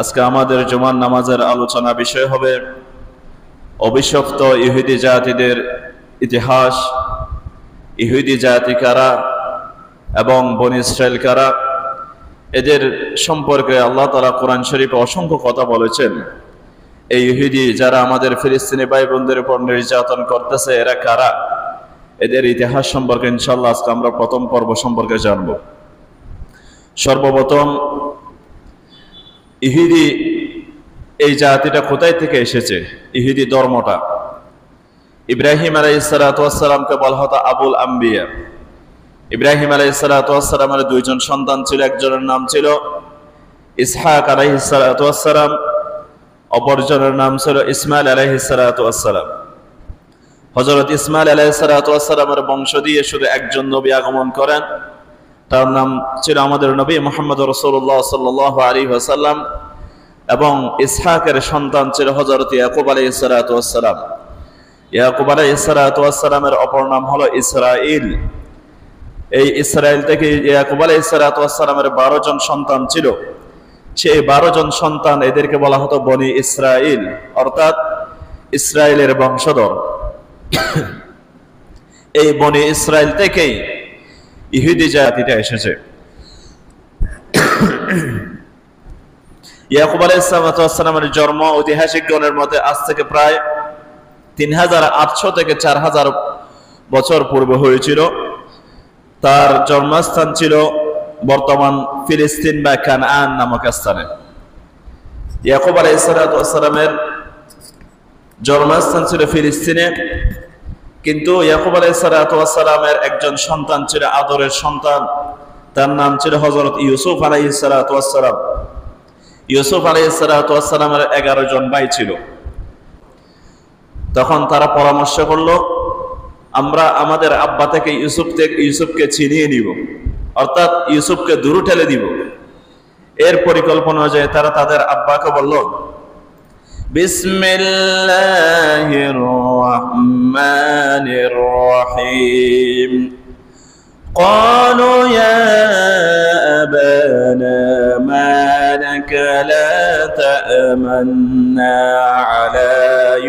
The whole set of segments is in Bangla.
আজকে আমাদের জুমার নামাজের আলোচনা বিষয় হবে অভিশপ্ত ইহুদি জাতিদের ইতিহাস, ইহুদি জাতি কারা এবং বনী ইসরাইল কারা, এদের সম্পর্কে আল্লাহ তাআলা কোরআন শরীফে অসংখ্য কথা বলেছেন। এই ইহুদি যারা আমাদের ফিলিস্তিনি ভাই বোনদের উপর নির্যাতন করতেছে, এরা কারা, এদের ইতিহাস সম্পর্কে ইনশাআল্লাহ আজকে আমরা প্রথম পর্ব সম্পর্কে জানব। সর্বপ্রথম ইহুদি এই জাতিটা কোথায় থেকে এসেছে? ইহুদি ধর্মটা ইব্রাহিম আলাইহিস সালাতু ওয়াস সালামকে বলা হতো আবুল আম্বিয়া। ইব্রাহিম আলাইহিস সালাতু ওয়াস সালামের দুইজন সন্তান ছিল, একজনের নাম ছিল ইসহাক আলাইহিস সালাতু ওয়াস সালাম, অপরজনের নাম ছিল ইসমাইল আলাইহিস সালাতু ওয়াস সালাম। হযরত ইসমাইল আলাইহিস সালাতু ওয়াস সালামের বংশ দিয়ে শুধু একজন নবী আগমন করেন, তার নাম ছিল আমাদের নবী মুহাম্মদ রাসূলুল্লাহ সাল্লাল্লাহু আলাইহি ওয়াসাল্লাম, এবং ইসহাকের সন্তান ছিল হযরত ইয়াকুব আলাইহিস সালাতু ওয়াস সালাম। ইয়াকুব আলাইহিস সালাতু ওয়াস সালামের অপর নাম হলো ইসরাঈল। এই ইসরাঈল থেকে ইয়াকুব আলাইহিস সালাতু ওয়াস সালামের 12 জন সন্তান ছিল। সেই 12 জন সন্তান, এদেরকে বলা হতো বনি ইসরাঈল, অর্থাৎ ইসরায়েলের বংশধর। এই বনি ইসরায়েল থেকেই ইহুদি জাতিটা এসেছে। ইয়াকুব আলাইহিস সালামের জন্ম ঐতিহাসিক গণের মতে আজ থেকে প্রায় 3800 থেকে 4000 বছর পূর্বে হয়েছিল। তার জন্মস্থান ছিল বর্তমান ফিলিস্তিন বা কানান নামক স্থানে। ইয়াকুব আলাইহিস সালামের জন্মস্থান ছিল ফিলিস্তিনে, কিন্তু ইয়াকুব আলাইহিস সালামের একজন সন্তান ছিল, আদরের সন্তান, তার নাম ছিল হযরত ইউসুফ আলাইহিস সালাম। ইউসুফ আলাইহিস সালামের 11 জন ভাই ছিল। তখন তারা পরামর্শ করলো, আমরা আমাদের আব্বা থেকে ইউসুফকে ছিনিয়ে নিব, অর্থাৎ ইউসুফকে দূরে ঠেলে দিব। এর পরিকল্পনা অনুযায়ী তারা তাদের আব্বাকে বলল, বিসমিল্লাহির রহমানির রহিম, قالوا يا أبانا ما لك لا تأمنا على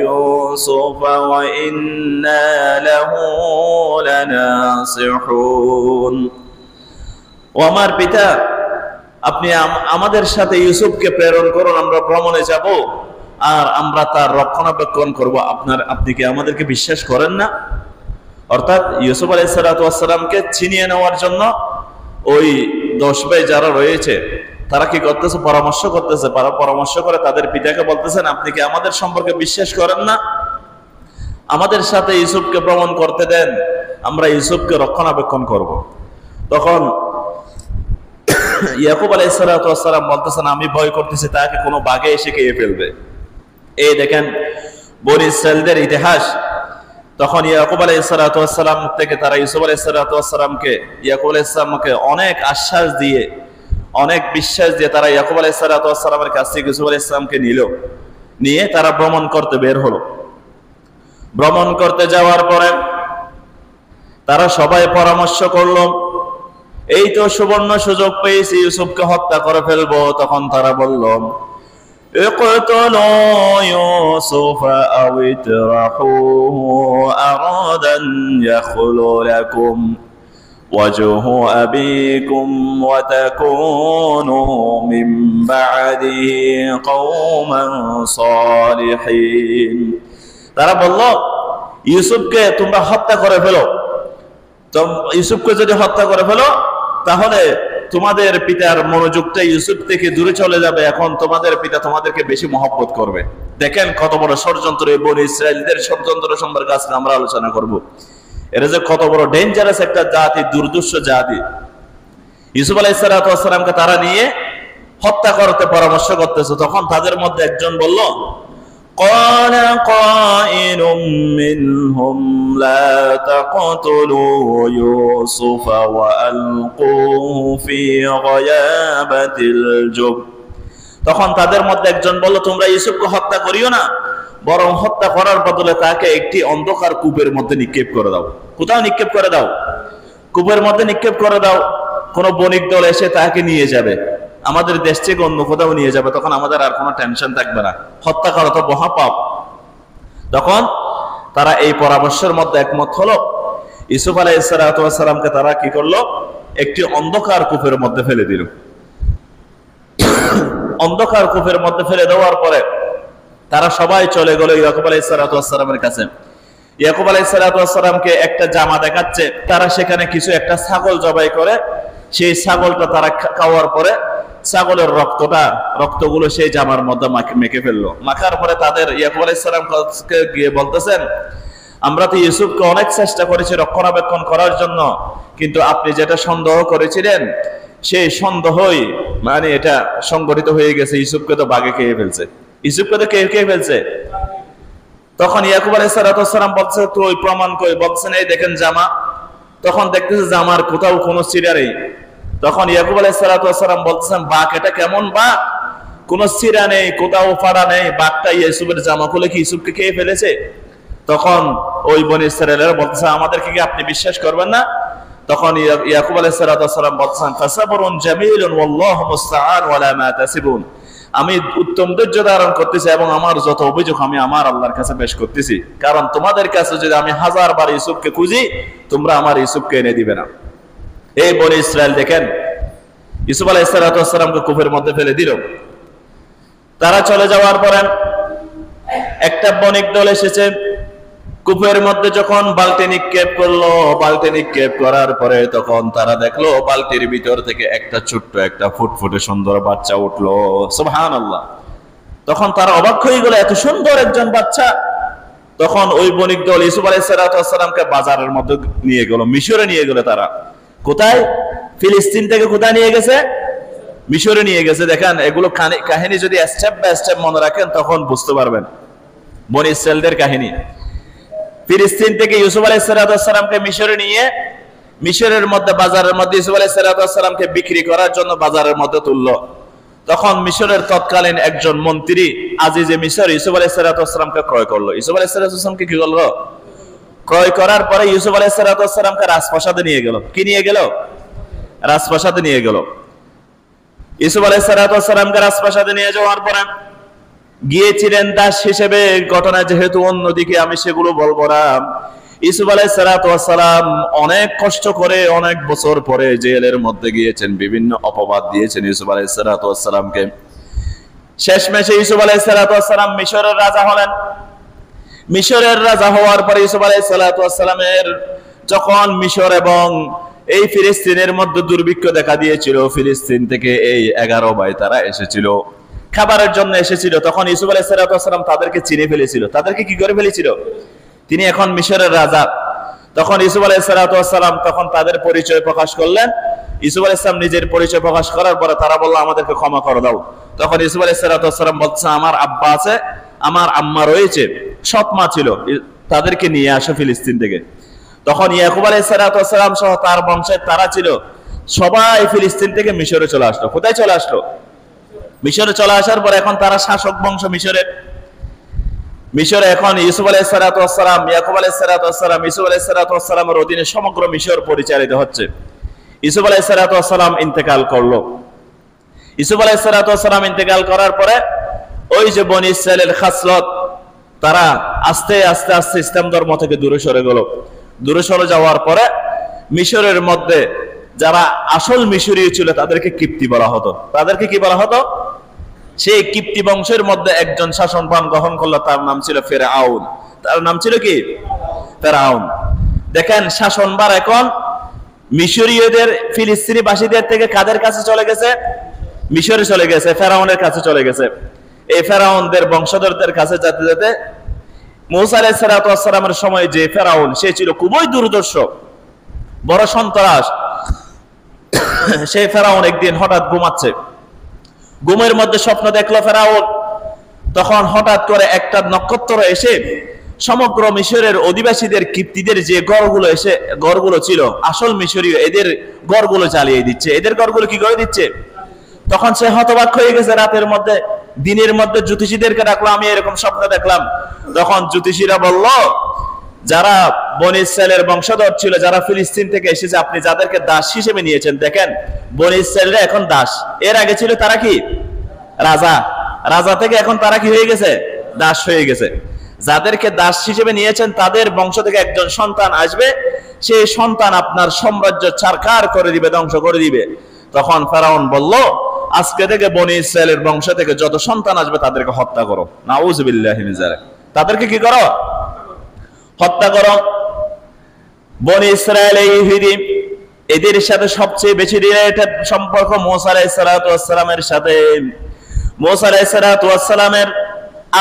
يوسف وإنا له لناصحون। ও আমার পিতা, আপনি আমাদের সাথে ইউসুফকে প্রেরণ করুন, আমরা ভ্রমণে যাব আর আমরা তার রক্ষণাবেক্ষণ করব। আপনি কি আমাদেরকে বিশ্বাস করেন না? অর্থাৎ ইউসুফ আলাইহিস সালামকে ছিনিয়ে নেওয়ার জন্য ওই 10 ভাই যারা রয়েছে তারা কি করতেছে? পরামর্শ করতেছে। পরামর্শ করে তাদের পিতাকে বলতেছেন, আপনি কি আমাদের সম্পর্কে বিশ্বাস করেন না? আমাদের সাথে ইউসুফকে ভ্রমণ করতে দেন, আমরা ইউসুফকে রক্ষণাবেক্ষণ করব। তখন ইয়াকুব আলাইহিস সালাম বলতেছেন, আমি ভয় করতেছি তাকে কোনো বাঘে এসে খেয়ে ফেলবে। এই দেখেন বনী ইসরাইলদের ইতিহাস। তখন ইয়াকুব আলাইহিস সালাম থেকে তারা ইউসুফ আলাইহিস সালামকে, ইয়াকুব আলাইহিস সালামকে অনেক আশ্বাস দিয়ে, অনেক বিশ্বাস দিয়ে তারা ইয়াকুব আলাইহিস সালামের কাছ থেকে ইউসুফ আলাইহিস সালামকে নিয়ে তারা ভ্রমণ করতে বের হলো। ভ্রমণ করতে যাওয়ার পরে তারা সবাই পরামর্শ করলো, এই তো সুবর্ণ সুযোগ পেয়েছি, ইউসুফকে হত্যা করে ফেলবো। তখন তারা বলল, اقتلوا يوسف أو اطرحوه أرضا يخل لكم وجه أبيكم وتكونوا من بعده قوما صالحين। তারা বলল, ইউসুফকে তোমরা হত্যা করে ফেলো। তো ইউসুফকে যদি হত্যা করে ফেলো তাহলে তোমাদের পিতার মনোযোগটা ইউসুফ থেকে দূরে চলে যাবে, এখন তোমাদের পিতা তোমাদেরকে বেশি মহব্বত করবে। দেখেন কত বড় ষড়যন্ত্র। এই বনী ইসরাইলদের ষড়যন্ত্র সম্পর্কে আজকে আমরা আলোচনা করব। এরা যে কত বড় ডেঞ্জারাস একটা জাতি, দুর্দুষ্য জাতি। ইউসুফ আলাইহিস সালামকে তারা নিয়ে হত্যা করতে পরামর্শ করতেছে। তখন তাদের মধ্যে একজন বলল, قال قائل منهم لا تقتلوا يوسف وألقوه في غيابة الجب। তখন তাদের মধ্যে একজন বলল, তোমরা ইউসুফকে হত্যা করিও না, বরং হত্যা করার বদলে তাকে একটি অন্ধকার কূপের মধ্যে নিক্ষেপ করে দাও। কোথাও নিক্ষেপ করে দাও, কূপের মধ্যে নিক্ষেপ করে দাও, কোন বণিক দল এসে তাকে নিয়ে যাবে। আমাদের দেশ থেকে অন্য কোথাও নিয়ে যাবে, তখন আমাদের আর কোনো টেনশন থাকবে না, হত্যা করা তো মহাপাপ। তখন তারা এই পরামর্শের মধ্যে একমত হলো। ইউসুফ আলাইহিস সালামকে তারা কি করলো, একটি অন্ধকার কূপের মধ্যে ফেলে দিল। অন্ধকার কূপের মধ্যে ফেলে দেওয়ার পরে তারা সবাই চলে গেল ইয়াকুব আলাইহিস সালামের কাছে। ইয়াকুব আলাইহিস সালামকে একটা জামা দেখাচ্ছে, তারা সেখানে কিছু একটা ছাগল জবাই করে সেই ছাগলটা তারা খাওয়ার পরে ছাগলের রক্তগুলো সেই জামার মধ্যে মেখে ফেললো। মাখার পরে তাদের ইয়াকুব আলাইহিস সালামকে গিয়ে বলতেছেন, আমরা তো ইউসুফকে অনেক চেষ্টা করেছি রক্ষণাবেক্ষণ করার জন্য, কিন্তু আপনি যেটা সন্দেহ করেছিলেন সেই সন্দেহই মানে এটা সংগঠিত হয়ে গেছে, ইউসুফকে তো বাঘে খেয়ে ফেলছে। ইউসুফকে তো খেয়ে ফেলছে। তখন ইয়াকুব আলাইহিস সালাম বলছে, তো ওই প্রমাণ কই? বলছেন এই দেখেন জামা। তখন দেখতেছে জামার কোথাও কোনো চিরা নেই। তখন ইয়াকুব আলাইহিস সালাম বলছেন, বাঘ এটা কেমন বাঘ? কোনো চিরা নেই, কোথাও ফাড়া নেই, বাঘটা ইউসুফের জামা খুলে কি ইউসুফকে খেয়ে ফেলেছে? তখন ওই বনী ইসরাঈলেরা বলতেছে, আমাদেরকে কি আপনি বিশ্বাস করবেন না? তখন ইয়াকুব আলাইহিস সালাম বলছেন, ফাসাবরুন জামিলুন ওয়াল্লাহু মুস্তাআন ওয়ালা মা তাসিবুন, আমি উত্তম ধৈর্য ধারণ করতেছি এবং আমার যত অভিযোগ আমি আমার আল্লাহর কাছে পেশ করতেছি, কারণ তোমাদের কাছে যদি আমি 1000 বার ইউসুফকে খুঁজি তোমরা আমার ইউসুফকে এনে দিবে না। এই বনী ইসরাঈল দেখেন ইউসুফ আলাইহিস সালামকে কূপের মধ্যে ফেলে দিল। তারা চলে যাওয়ার পরে একটা বণিক দল এসেছে, কূপের মধ্যে যখন বালতি নিক্ষেপ করলো, বালতি নিক্ষেপ করার পরে তখন তারা দেখলো বালতির ভিতর থেকে একটা ছোট্ট একটা ফুটফুটে সুন্দর বাচ্চা উঠলো। সুবহানাল্লাহ। তখন তারা অবাক হয়ে গেল, এত সুন্দর একজন বাচ্চা। তখন ওই বণিক দল ইউসুফ আলাইহিস সালামকে বাজারের মধ্যে নিয়ে গেল, মিশরে নিয়ে গেল। তারা কোথায়? ফিলিস্তিন থেকে কোথায় নিয়ে গেছে? মিশরে নিয়ে গেছে। দেখেন এগুলো কাহিনী যদি স্টেপ বাই স্টেপ মনে রাখেন তখন বুঝতে পারবেন বনী ইসরাঈলদের কাহিনী। ফিলিস্তিন থেকে ইউসুফ আলাইহিস সালামকে মিশরে নিয়ে মিশরের মধ্যে বাজারের মধ্যে ইউসুফ আলাইহিস সালামকে বিক্রি করার জন্য বাজারের মধ্যে তুললো। তখন মিশরের তৎকালীন একজন মন্ত্রী আজিজে মিশর ইউসুফ আলাইহিস সালামকে ক্রয় করলো। ইউসুফ আলাইহিস সালামকে কি করলো? ক্রয় করার পরে ইউসুফ আলাইহিস সালামকে রাজপ্রাসাদে নিয়ে গেল। কি নিয়ে গেল? রাজপ্রাসাদে নিয়ে গেল। ইউসুফ আলাইহিস সালামকে রাজপ্রাসাদে নিয়ে যাওয়ার পরে গিয়েছিলেন দাস হিসেবে। ঘটনা যেহেতু অন্যদিকে আমি সেগুলো বলবো না। ইউসুফ আলাইহিস সালাম অনেক কষ্ট করে অনেক বছর পরে জেলের মধ্যে গিয়েছেন, বিভিন্ন অপবাদ দিয়েছেন ইউসুফ আলাইহিস সালামকে। শেষমেশে ইউসুফ আলাইহিস সালাম মিশরের রাজা হলেন। মিশরের রাজা হওয়ার পরে ইউসুফ আলাইহিস সালামের যখন মিশর এবং এই ফিলিস্তিনের মধ্যে দুর্ভিক্ষ দেখা দিয়েছিল, ফিলিস্তিন থেকে এই 11 ভাই তারা এসেছিল, খাবারের জন্য এসেছিল। তখন ইউসুফ আলাইহিস সালাম তাদেরকে চিনে ফেলেছিল। তাদেরকে কি করে ফেলেছিল? তিনি এখন মিশরের রাজা। তখন ইউসুফ আলাইহিস সালাম তখন তাদের পরিচয় প্রকাশ করলেন। ইউসুফ আলাইহিস সালাম নিজের পরিচয় প্রকাশ করার পরে তারা বলল, আমাদেরকে ক্ষমা করে দাও। তখন ইউসুফ আলাইহিস সালাম বলছে, আমার আব্বা আছে, আমার আম্মা রয়েছে, সৎ মা ছিল, তাদেরকে নিয়ে আসো ফিলিস্তিন থেকে। তখন ইয়াকুব আলাইহিস সালাম সহ তার বংশের তারা ছিল সবাই ফিলিস্তিন থেকে মিশরে চলে আসলো। কোথায় চলে আসলো? মিশরে চলে আসার পর এখন তারা শাসক বংশ মিশরে এখন ইউসুফ আলাইহিস সালাম, ইয়াকুব আলাইহিস সালাম, ইউসুফ আলাইহিস সালামের অধীনে সমগ্র মিশর পরিচালিত হচ্ছে। ইউসুফ আলাইহিস সালাম ইন্তেকাল করলো। ইউসুফ আলাইহিস সালাম ইন্তেকাল করার পরে ওই যে বনী ইসরাঈলের খাসলত, তারা আস্তে আস্তে আস্তে ইসলাম ধর্ম থেকে দূরে সরে গেল। দূরে সরে যাওয়ার পরে মিশরের মধ্যে যারা আসল মিশরীয় ছিল তাদেরকে কিপ্তি বলা হতো। তাদেরকে কি বলা হতো? সেই কিপ্তি বংশের মধ্যে একজন শাসনপান গ্রহণ করলো, তার নাম ছিল ফেরাউন। তার নাম ছিল কি? ফেরাউন। দেখেন শাসনভার এখন মিশরীয়দের, ফিলিস্তিনি বাসীদের থেকে কাদের কাছে চলে গেছে? মিশরে চলে গেছে, ফেরাউনের কাছে চলে গেছে। এই ফেরাউনদের বংশধরদের কাছে যেতে যেতে মূসা আলাইহিস সালামের সময় যে ফেরাউন, সে ছিল খুবই দুর্দর্শ, বড় সন্ত্রাস। সেই ফেরাউন একদিন হঠাৎ ঘুমাচ্ছে, ঘুমের মধ্যে স্বপ্ন দেখলো ফেরাউন। তখন হঠাৎ করে একটা নক্ষত্র এসে সমগ্র মিশরের অধিবাসীদের, কিপ্তিদের যে গড়গুলো ছিল আসল মিশরীয়, এদের গড়গুলো জ্বালিয়ে দিচ্ছে। এদের গড়গুলো কি করে দিচ্ছে? তখন সে হতবাক হয়ে গেছে। রাতের মধ্যে, দিনের মধ্যে জ্যোতিষীদেরকে ডাকলো, আমি এরকম স্বপ্ন দেখলাম। তখন জ্যোতিষীরা বলল, যারা বনী ইসরায়েলের বংশধর ছিল, যারা ফিলিস্তিন থেকে এসেছে, আপনি যাদেরকে দাস হিসেবে নিয়েছেন, দেখেন বনী ইসরায়েলরা এখন দাস। এর আগে ছিল তারা কি রাজা, রাজা থেকে এখন তারা কি হয়ে গেছে, দাস হয়ে গেছে। যাদেরকে দাস হিসেবে নিয়েছেন তাদের বংশ থেকে একজন সন্তান আসবে, সেই সন্তান আপনার সাম্রাজ্য ছারখার করে দিবে, ধ্বংস করে দিবে। তখন ফেরাউন বলল, আজকে থেকে বনী ইসরায়েলের বংশ থেকে যত সন্তান আসবে তাদেরকে হত্যা করো। নাউযুবিল্লাহি মিন যালিক, তাদেরকে কি করো, হত্যা করো। বনী ইসরায়েল ইহুদি, এদের সাথে সবচেয়ে বেশি রিলেটেড সম্পর্ক মুসা আলাইহিস সালাতু ওয়াস সালামের সাথে। মুসা আলাইহিস সালাতু ওয়াস সালামের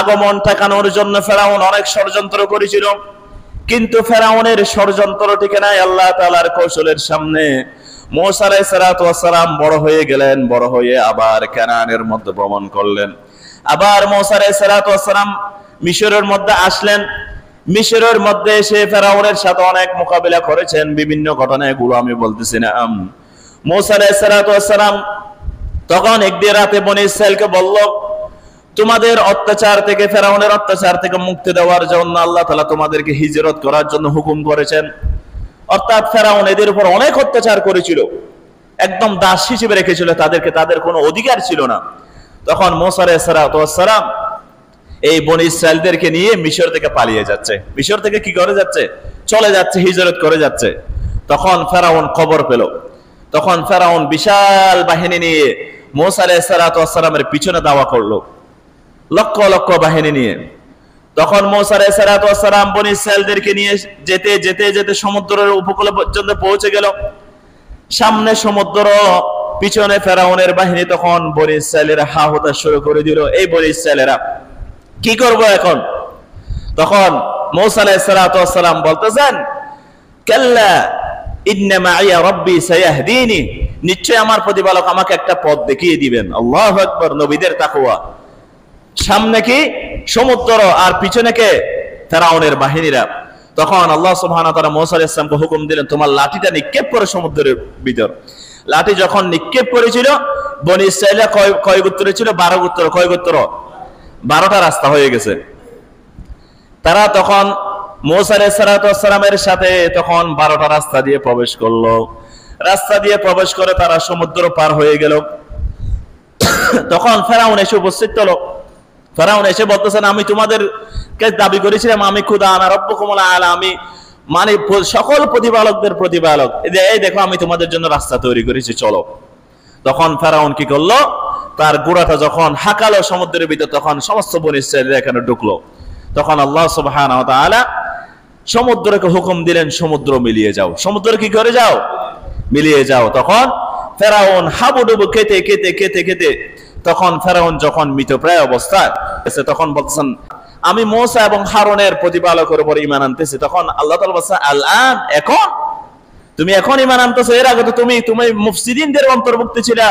আগমন ঠেকানোর জন্য ফেরাউন অনেক ষড়যন্ত্র করেছিল, কিন্তু ফেরাউনের ষড়যন্ত্র টিকে নাই আল্লাহ তাআলার কৌশলের সামনে। মুসা আলাইহিস সালাতু ওয়াস সালাম বড় হয়ে গেলেন, বড় হয়ে আবার কানানের মধ্যে ভ্রমণ করলেন। আবার মুসা আলাইহিস সালাতু ওয়াস সালাম মিশরের মধ্যে আসলেন। মিশরের মধ্যে এসে ফেরাউনের সাথে অনেক মোকাবিলা করেছেন, বিভিন্ন ঘটনায় এগুলো আমি বলতেছি না। মুসা আলাইহিস সালাতু ওয়াস সালাম তখন একদিন রাতে বনী ইসরায়েলকে বলল, তোমাদের অত্যাচার থেকে, ফেরাউনের অত্যাচার থেকে মুক্তি দেওয়ার জন্য আল্লাহ তাআলা তোমাদেরকে হিজরত করার জন্য হুকুম করেছেন। অর্থাৎ ফেরাউন এদের উপর অনেক অত্যাচার করেছিল, একদম দাস হিসেবে রেখেছিল তাদেরকে, তাদের কোনো অধিকার ছিল না। তখন মুসা আলাইহিস সালাতু ওয়াস সালাম এই বনী ইসরায়েলদেরকে নিয়ে মিশর থেকে পালিয়ে যাচ্ছে। মিশর থেকে কি করে যাচ্ছে, চলে যাচ্ছে, হিজরত করে যাচ্ছে। তখন ফেরাউন খবর পেল, তখন ফেরাউন বিশাল বাহিনী নিয়ে মুসা আলাইহিস সালাতু ওয়াস সালামের পিছনে দাওয়া করলো, লক্ষ লক্ষ বাহিনী নিয়ে। তখন মুসা আলাইহিস সালাতু ওয়াস সালাম বনী ইসরায়েলদেরকে নিয়ে যেতে যেতে যেতে সমুদ্রের উপকূল পর্যন্ত পৌঁছে গেল। সামনে সমুদ্র, পিছনে ফেরাউনের বাহিনী। তখন বনী ইসরায়েলেরা হা হতাশ শুরু করে দিল, এই বনী ইসরায়েলেরা কি করব এখন? তখন মুসা আলাইহিস সালাতু ওয়াস সালাম বলতেছেন, কাল্লা ইন্না মাইয়া রাব্বি সায়াহদিনি, নিশ্চয় আমার প্রতিপালক আমাকে একটা পথ দেখিয়ে দিবেন। আল্লাহু আকবার, নবীদের তাকওয়া। সামনে কি সমুদ্র, আর পিছনে কে, ফেরাউনের বাহিনীরা। তখন আল্লাহ সুবহানাহু ওয়া তাআলা মুসা আলাইহিস সালামকে হুকুম দিলেন, তোমার লাঠিটা নিক্ষেপ করো সমুদ্রের ভিতর। লাঠি যখন নিক্ষেপ করেছিল, বনী ইসরায়েলরা কয় গোত্রে ছিল, 12 গোত্র। কয় গোত্র? 12টা রাস্তা হয়ে গেছে। তারা তখন মুসা আলাইহিস সালাতু ওয়াস সালামের সাথে তখন 12টা রাস্তা দিয়ে প্রবেশ করলো। রাস্তা দিয়ে প্রবেশ করে তারা সমুদ্র পার হয়ে গেল। তখন ফেরাউন এসে উপস্থিত হলো। ফেরাউন এসে বলতেছেন, আমি তোমাদেরকে দাবি করেছিলাম আমি খুদা, আনা রাব্বুকুমুল আলা, আমি মানে সকল প্রতিপালকদের প্রতিপালক, এই দেখো আমি তোমাদের জন্য রাস্তা তৈরি করেছি, চলো। তখন ফেরাউন কি করলো, তার গোড়াটা যখন হাঁকালো সমুদ্রের ভিতর, তখন সমস্ত বনী ইসরায়েল এখানে ঢুকলো। তখন আল্লাহ সুবহানাহু ওয়া তাআলা সমুদ্রকে হুকুম দিলেন, সমুদ্র মিলিয়ে যাও। সমুদ্র কি করে যাও, মিলিয়ে যাও। তখন ফেরাউন হাবুডুবু খেতে খেতে খেতে খেতে, তখন ফেরাউন যখন মৃতপ্রায় অবস্থায় আছে, তখন বলছেন, আমি মুসা এবং হারুনের প্রতিপালকের উপর ঈমান আনতেছি। তখন আল্লাহ তাআলা বলছেন, আল-আন, এখন তুমি এখন ঈমান আনতেছো, এর আগে তো তুমি মুফসিদিনদের অন্তর্ভুক্ত ছিলা,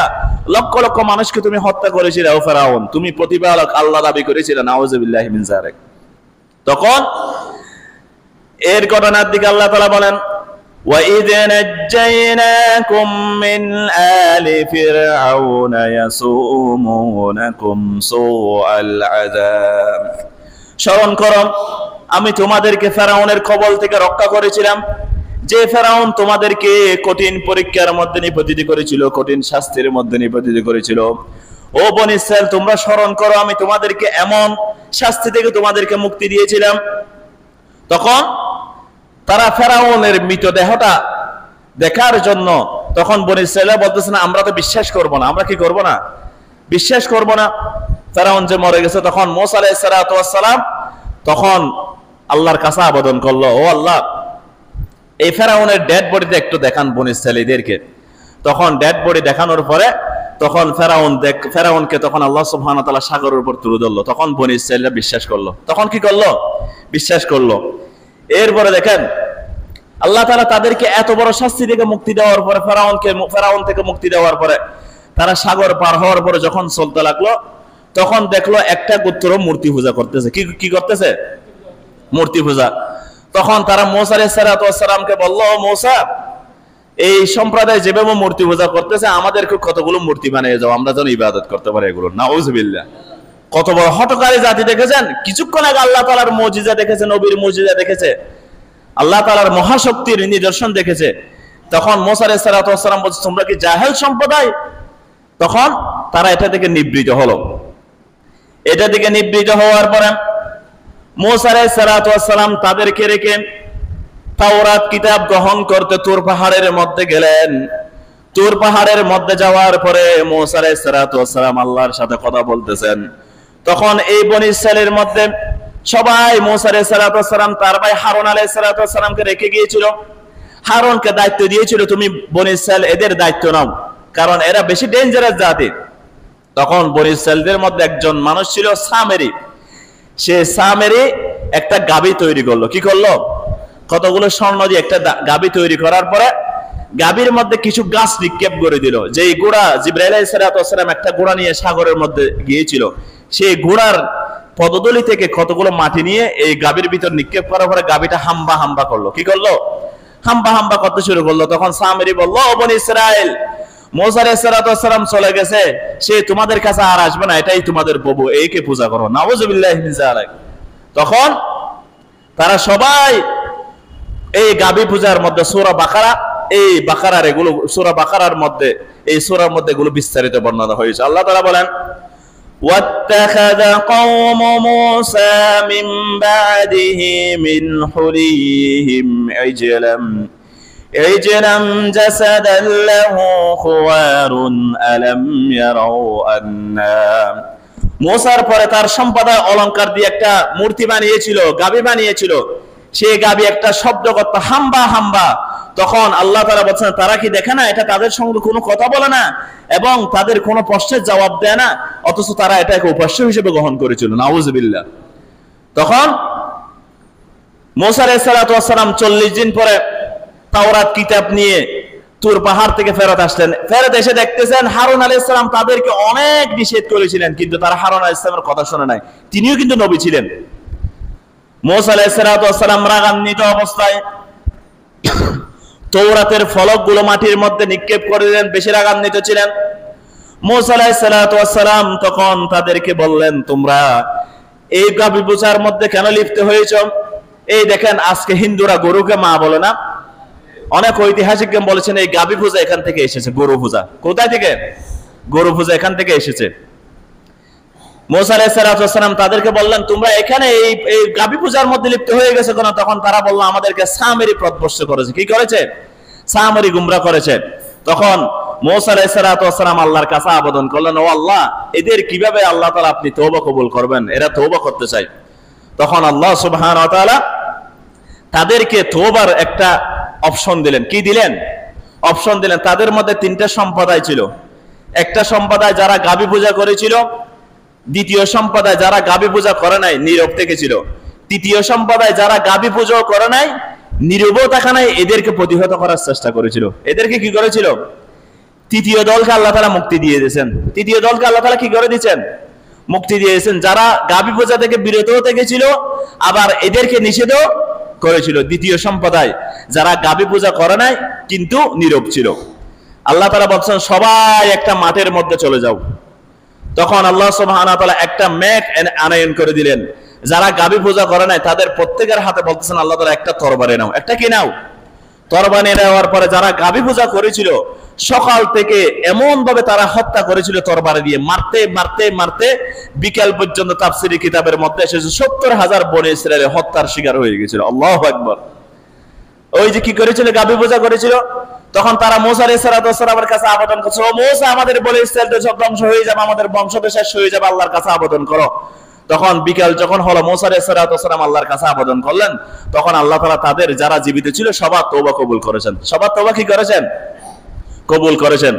লক্ষ লক্ষ মানুষকে তুমি হত্যা করেছিলে। ও ফেরাউন, তুমি প্রতিপালক আল্লাহ দাবি করেছিলে, নাউযুবিল্লাহি মিন যালিক। তখন এর ঘটনার দিকে আল্লাহ তাআলা বলেন, وَإِذْ نَجَّيْنَاكُمْ مِنْ آلِ فِرْعَوْنَ يَسُومُونَكُمْ سُوءَ الْعَذَابِ, স্মরণ করো আমি তোমাদেরকে ফেরাউনের কবল থেকে রক্ষা করেছিলাম, যে ফেরাউন তোমাদেরকে কঠিন পরীক্ষার মধ্যে নিপতিত করেছিল, কঠিন শাস্তির মধ্যে নিপতিত করেছিল। ও বনী ইসরাইল, তোমরা স্মরণ করো আমি তোমাদেরকে এমন শাস্তি থেকে তোমাদেরকে মুক্তি দিয়েছিলাম। তখন তারা ফেরাউনের মৃতদেহটা দেখার জন্য, তখন বনী ইসরায়েলরা বলতেছে, না আমরা তো বিশ্বাস করব না, আমরা কি করব না, বিশ্বাস করব না ফেরাউন যে মরে গেছে। তখন মুসা আলাইহিস সালাতু ওয়াস সালাম তখন আল্লাহর কাছে আবেদন করলো, ও আল্লাহ, এই ফেরাউনের ডেড বডিতে একটু দেখান বনী ইসরায়েলীদেরকে। তখন ডেড বডি দেখানোর পরে তখন ফেরাউনকে তখন আল্লাহ সুবহানাহু ওয়া তাআলা সাগরের উপর তুলে ধরলো। তখন বনী ইসরায়েলরা বিশ্বাস করলো। তখন কি করলো, বিশ্বাস করলো। এরপরে দেখেন আল্লাহ তাআলা তাদেরকে এত বড় শাস্তি থেকে মুক্তি দেওয়ার পরে, ফেরাউন থেকে মুক্তি দেওয়ার পরে, তারা সাগর পার হওয়ার পরে যখন চলতে লাগলো, তখন দেখলো একটা গোত্র মূর্তি পূজা করতেছে। কি করতেছে, মূর্তি পূজা। তখন তারা মুসা আলাইহিস সালাতু ওয়াস সালামকে বলল, মুসা, এই সম্প্রদায় যেভাবে মূর্তি পূজা করতেছে, আমাদেরকে কতগুলো মূর্তি বানিয়ে যাও, আমরা যেন ইবাদত করতে পারি এগুলো। নাউযুবিল্লাহ, কত বড় হঠকারী জাতি দেখেছেন। কিছুক্ষণ আগে আল্লাহ তাআলার মুজিজা দেখেছে, নবীর মুজিজা দেখেছে, আল্লাহ তাআলার মহাশক্তির নিদর্শন দেখেছে। তখন মুসা আলাইহিস সালাতু ওয়াস সালাম বলছে, তোমরা কি জাহেল সম্প্রদায়? তখন তারা এটা থেকে নিবৃত হলো। এটা থেকে নিবৃত হওয়ার পরে মুসা আলাইহিস সালাতু ওয়াস সালাম তাদেরকে রেখে তাওরাত কিতাব গ্রহণ করতে তুর পাহাড়ের মধ্যে গেলেন। তুর পাহাড়ের মধ্যে যাওয়ার পরে মুসা আলাইহিস সালাতু ওয়াস সালাম আল্লাহর সাথে কথা বলতেছেন। তখন এই বনী ইসরাইলের মধ্যে সবাই মুসা আলাইহিস সালাতু ওয়াস সালাম তার ভাই হারুন আলাইহিস সালাতু ওয়াস সালামকে রেখে গিয়েছিল। হারুনকে দায়িত্ব দিয়েছিল, তুমি বনী ইসরাইল এদের দায়িত্ব নাও, কারণ এরা বেশি ডেঞ্জারাস জাতি। তখন বনী ইসরাইলদের মধ্যে একজন মানুষ ছিল সামেরি। সে সামেরি একটা গাবি তৈরি করলো। কি করলো? কতগুলো স্বর্ণ দিয়ে একটা গাবি তৈরি করার পরে গাবির মধ্যে কিছু গাছ নিক্ষেপ করে দিল। যে ঘোড়া জিবরাইল আলাইহিস সালাতু ওয়াস সালাম একটা ঘোড়া নিয়ে সাগরের মধ্যে গিয়েছিল, সেই ঘোড়ার পদতলি থেকে কতগুলো মাটি নিয়ে এই গাবির ভিতর নিক্ষেপ করার পরে গাবিটা হাম্বা হাম্বা করলো। কি করলো? হাম্বা হাম্বা করতে শুরু করলো। তখন সামেরি বলল, ও বনী ইসরাইল, মুসা আলাইহিস সালাতু ওয়াস সালাম চলে গেছে, সে তোমাদের কাছে আর আসবে না, এটাই তোমাদের প্রভু, এইকে পূজা করো। নাউযুবিল্লাহি মিন যালিক। তখন তারা সবাই এই গাবি পূজার মধ্যে সূরা বাকারা, এই বাকারার এগুলো সূরা বাকারার মধ্যে, এই সূরার মধ্যে এগুলো বিস্তারিত বর্ণনা হয়েছে। আল্লাহ তাআলা বলেন, ওয়াত্তাখাযা কওমু মূসা মিন বাদিহি মিন হুলিহিম ইজলাম জাসাদান লাহু খুওয়ারুন আলাম ইয়ারাউ আন্না। মূসার পরে তার সম্প্রদায় অলংকার দিয়ে একটা মূর্তি বানিয়েছিল, গাবি বানিয়েছিল। সেই গাবি একটা শব্দ করত, হাম্বা হাম্বা। তখন আল্লাহ তাআলা বলছেন, তারা কি দেখে না এটা তাদের সঙ্গে কোনো কথা বলে না এবং তাদের কোনো প্রশ্নের জবাব দেয় না, অথচ তারা এটাকে উপাস্য হিসেবে গ্রহণ করেছিল। নাউযুবিল্লাহ। তখন মূসা আলাইহিস সালাতু ওয়াস সালাম 40 দিন পরে তাওরাত কিতাব নিয়ে তুর পাহাড় থেকে ফেরত আসলেন। ফেরত এসে দেখতেছেন হারুন আলাইহিস সালাম তাদেরকে অনেক নিষেধ করেছিলেন, কিন্তু তারা হারুন আলাইহিস সালামের কথা শুনে নাই। তিনিও কিন্তু নবী ছিলেন। মূসা আলাইহিস সালাতু ওয়াস সালাম রাগান্বিত অবস্থায় তাওরাতের ফলকগুলো মাটির মধ্যে নিক্ষেপ করে দিলেন, বেশি রাগান্বিত ছিলেন। মূসা আলাইহিস সালাতু ওয়াস সালাম তখন তাদেরকে বললেন, তোমরা এই গাবি পূজার মধ্যে কেন লিপ্ত হয়েছো? এই দেখেন, আজকে হিন্দুরা গরুকে মা বলে না। অনেক ঐতিহাসিকগণ বলেছেন এই গাবি পূজা এখান থেকে এসেছে, গরু পূজা। কোথায় থেকে? গরু পূজা এখান থেকে এসেছে। মূসা আলাইহিস সালাতু ওয়াস সালাম তাদেরকে বললেন, তোমরা এখানে এই গাবি পূজার মধ্যে লিপ্ত হয়ে গেছো কেন? তখন তারা বলল, আমাদেরকে সামেরি পথভ্রষ্ট করেছে। কি করেছে? সামেরি গুমরা করেছে। তখন মূসা আলাইহিস সালাতু ওয়াস সালাম আল্লাহর কাছে আবেদন করলেন, ও আল্লাহ, এদের কিভাবে আল্লাহ তাআলা আপনি তওবা কবুল করবেন? এরা তওবা করতে চায়। তখন আল্লাহ সুবহানাহু ওয়া তাআলা তাদেরকে তওবার একটা অপশন দিলেন। কি দিলেন? অপশন দিলেন। তাদের মধ্যে 3টা সম্প্রদায় ছিল। একটা সম্প্রদায় যারা গাবি পূজা করেছিল, দ্বিতীয় সম্প্রদায় যারা গাবি পূজা করে নাই, নীরব থেকেছিল, তৃতীয় সম্প্রদায় যারা গাবি পূজা করে নাই, নীরবও থাকা নাই, এদেরকে প্রতিহত করার চেষ্টা করেছিল। এদেরকে কি করেছিল? তৃতীয় দলকে আল্লাহ তাআলা মুক্তি দিয়ে দিয়েছেন। তৃতীয় দলকে আল্লাহ তাআলা কি করে দিয়েছেন? মুক্তি দিয়েছেন। যারা গাবি পূজা থেকে বিরত থেকেছিল, আবার এদেরকে নিষেধও করেছিল। দ্বিতীয় সম্প্রদায় যারা গাবি পূজা করে নাই কিন্তু নীরব ছিল। আল্লাহ তাআলা বলছেন, সবাই একটা মাঠের মধ্যে চলে যাও। তখন আল্লাহ সুবহানাহু ওয়া তাআলা একটা মেঘ আনয়ন করে দিলেন। যারা গাবি পূজা করে নাই তাদের প্রত্যেকের হাতে বলতেছেন আল্লাহ তাআলা, একটা তরবারি নাও। একটা কি নাও? তরবারি নেওয়ার পরে যারা গাবি পূজা করেছিল, সকাল থেকে এমন ভাবে তারা হত্যা করেছিল তরবারি দিয়ে, মারতে মারতে মারতে বিকেল পর্যন্ত তাফসীরি কিতাবের মধ্যে এসেছে 70,000 বনী ইসরায়েল হত্যার শিকার হয়ে গিয়েছিল। আল্লাহু আকবার। ওই যে কি করেছিল? গাবি পূজা করেছিল। তখন তারা মূসা আলাইহিস সালাতু ওয়াস সালামের কাছে আবেদন করছে, ও মূসা, আমাদের বনী ইসরায়েলটা সব ধ্বংস হয়ে যাবে, আমাদের বংশধর শেষ হয়ে যাবে, আল্লাহর কাছে আবেদন করো। তখন বিকেল যখন হলো, মূসা আলাইহিস সালাতু ওয়াস সালাম আল্লাহর কাছে আবেদন করলেন। তখন আল্লাহ তাআলা তাদের যারা জীবিত ছিল সবার তওবা কবুল করেছেন। সবার তওবা কি করেছেন? কবুল করেছেন।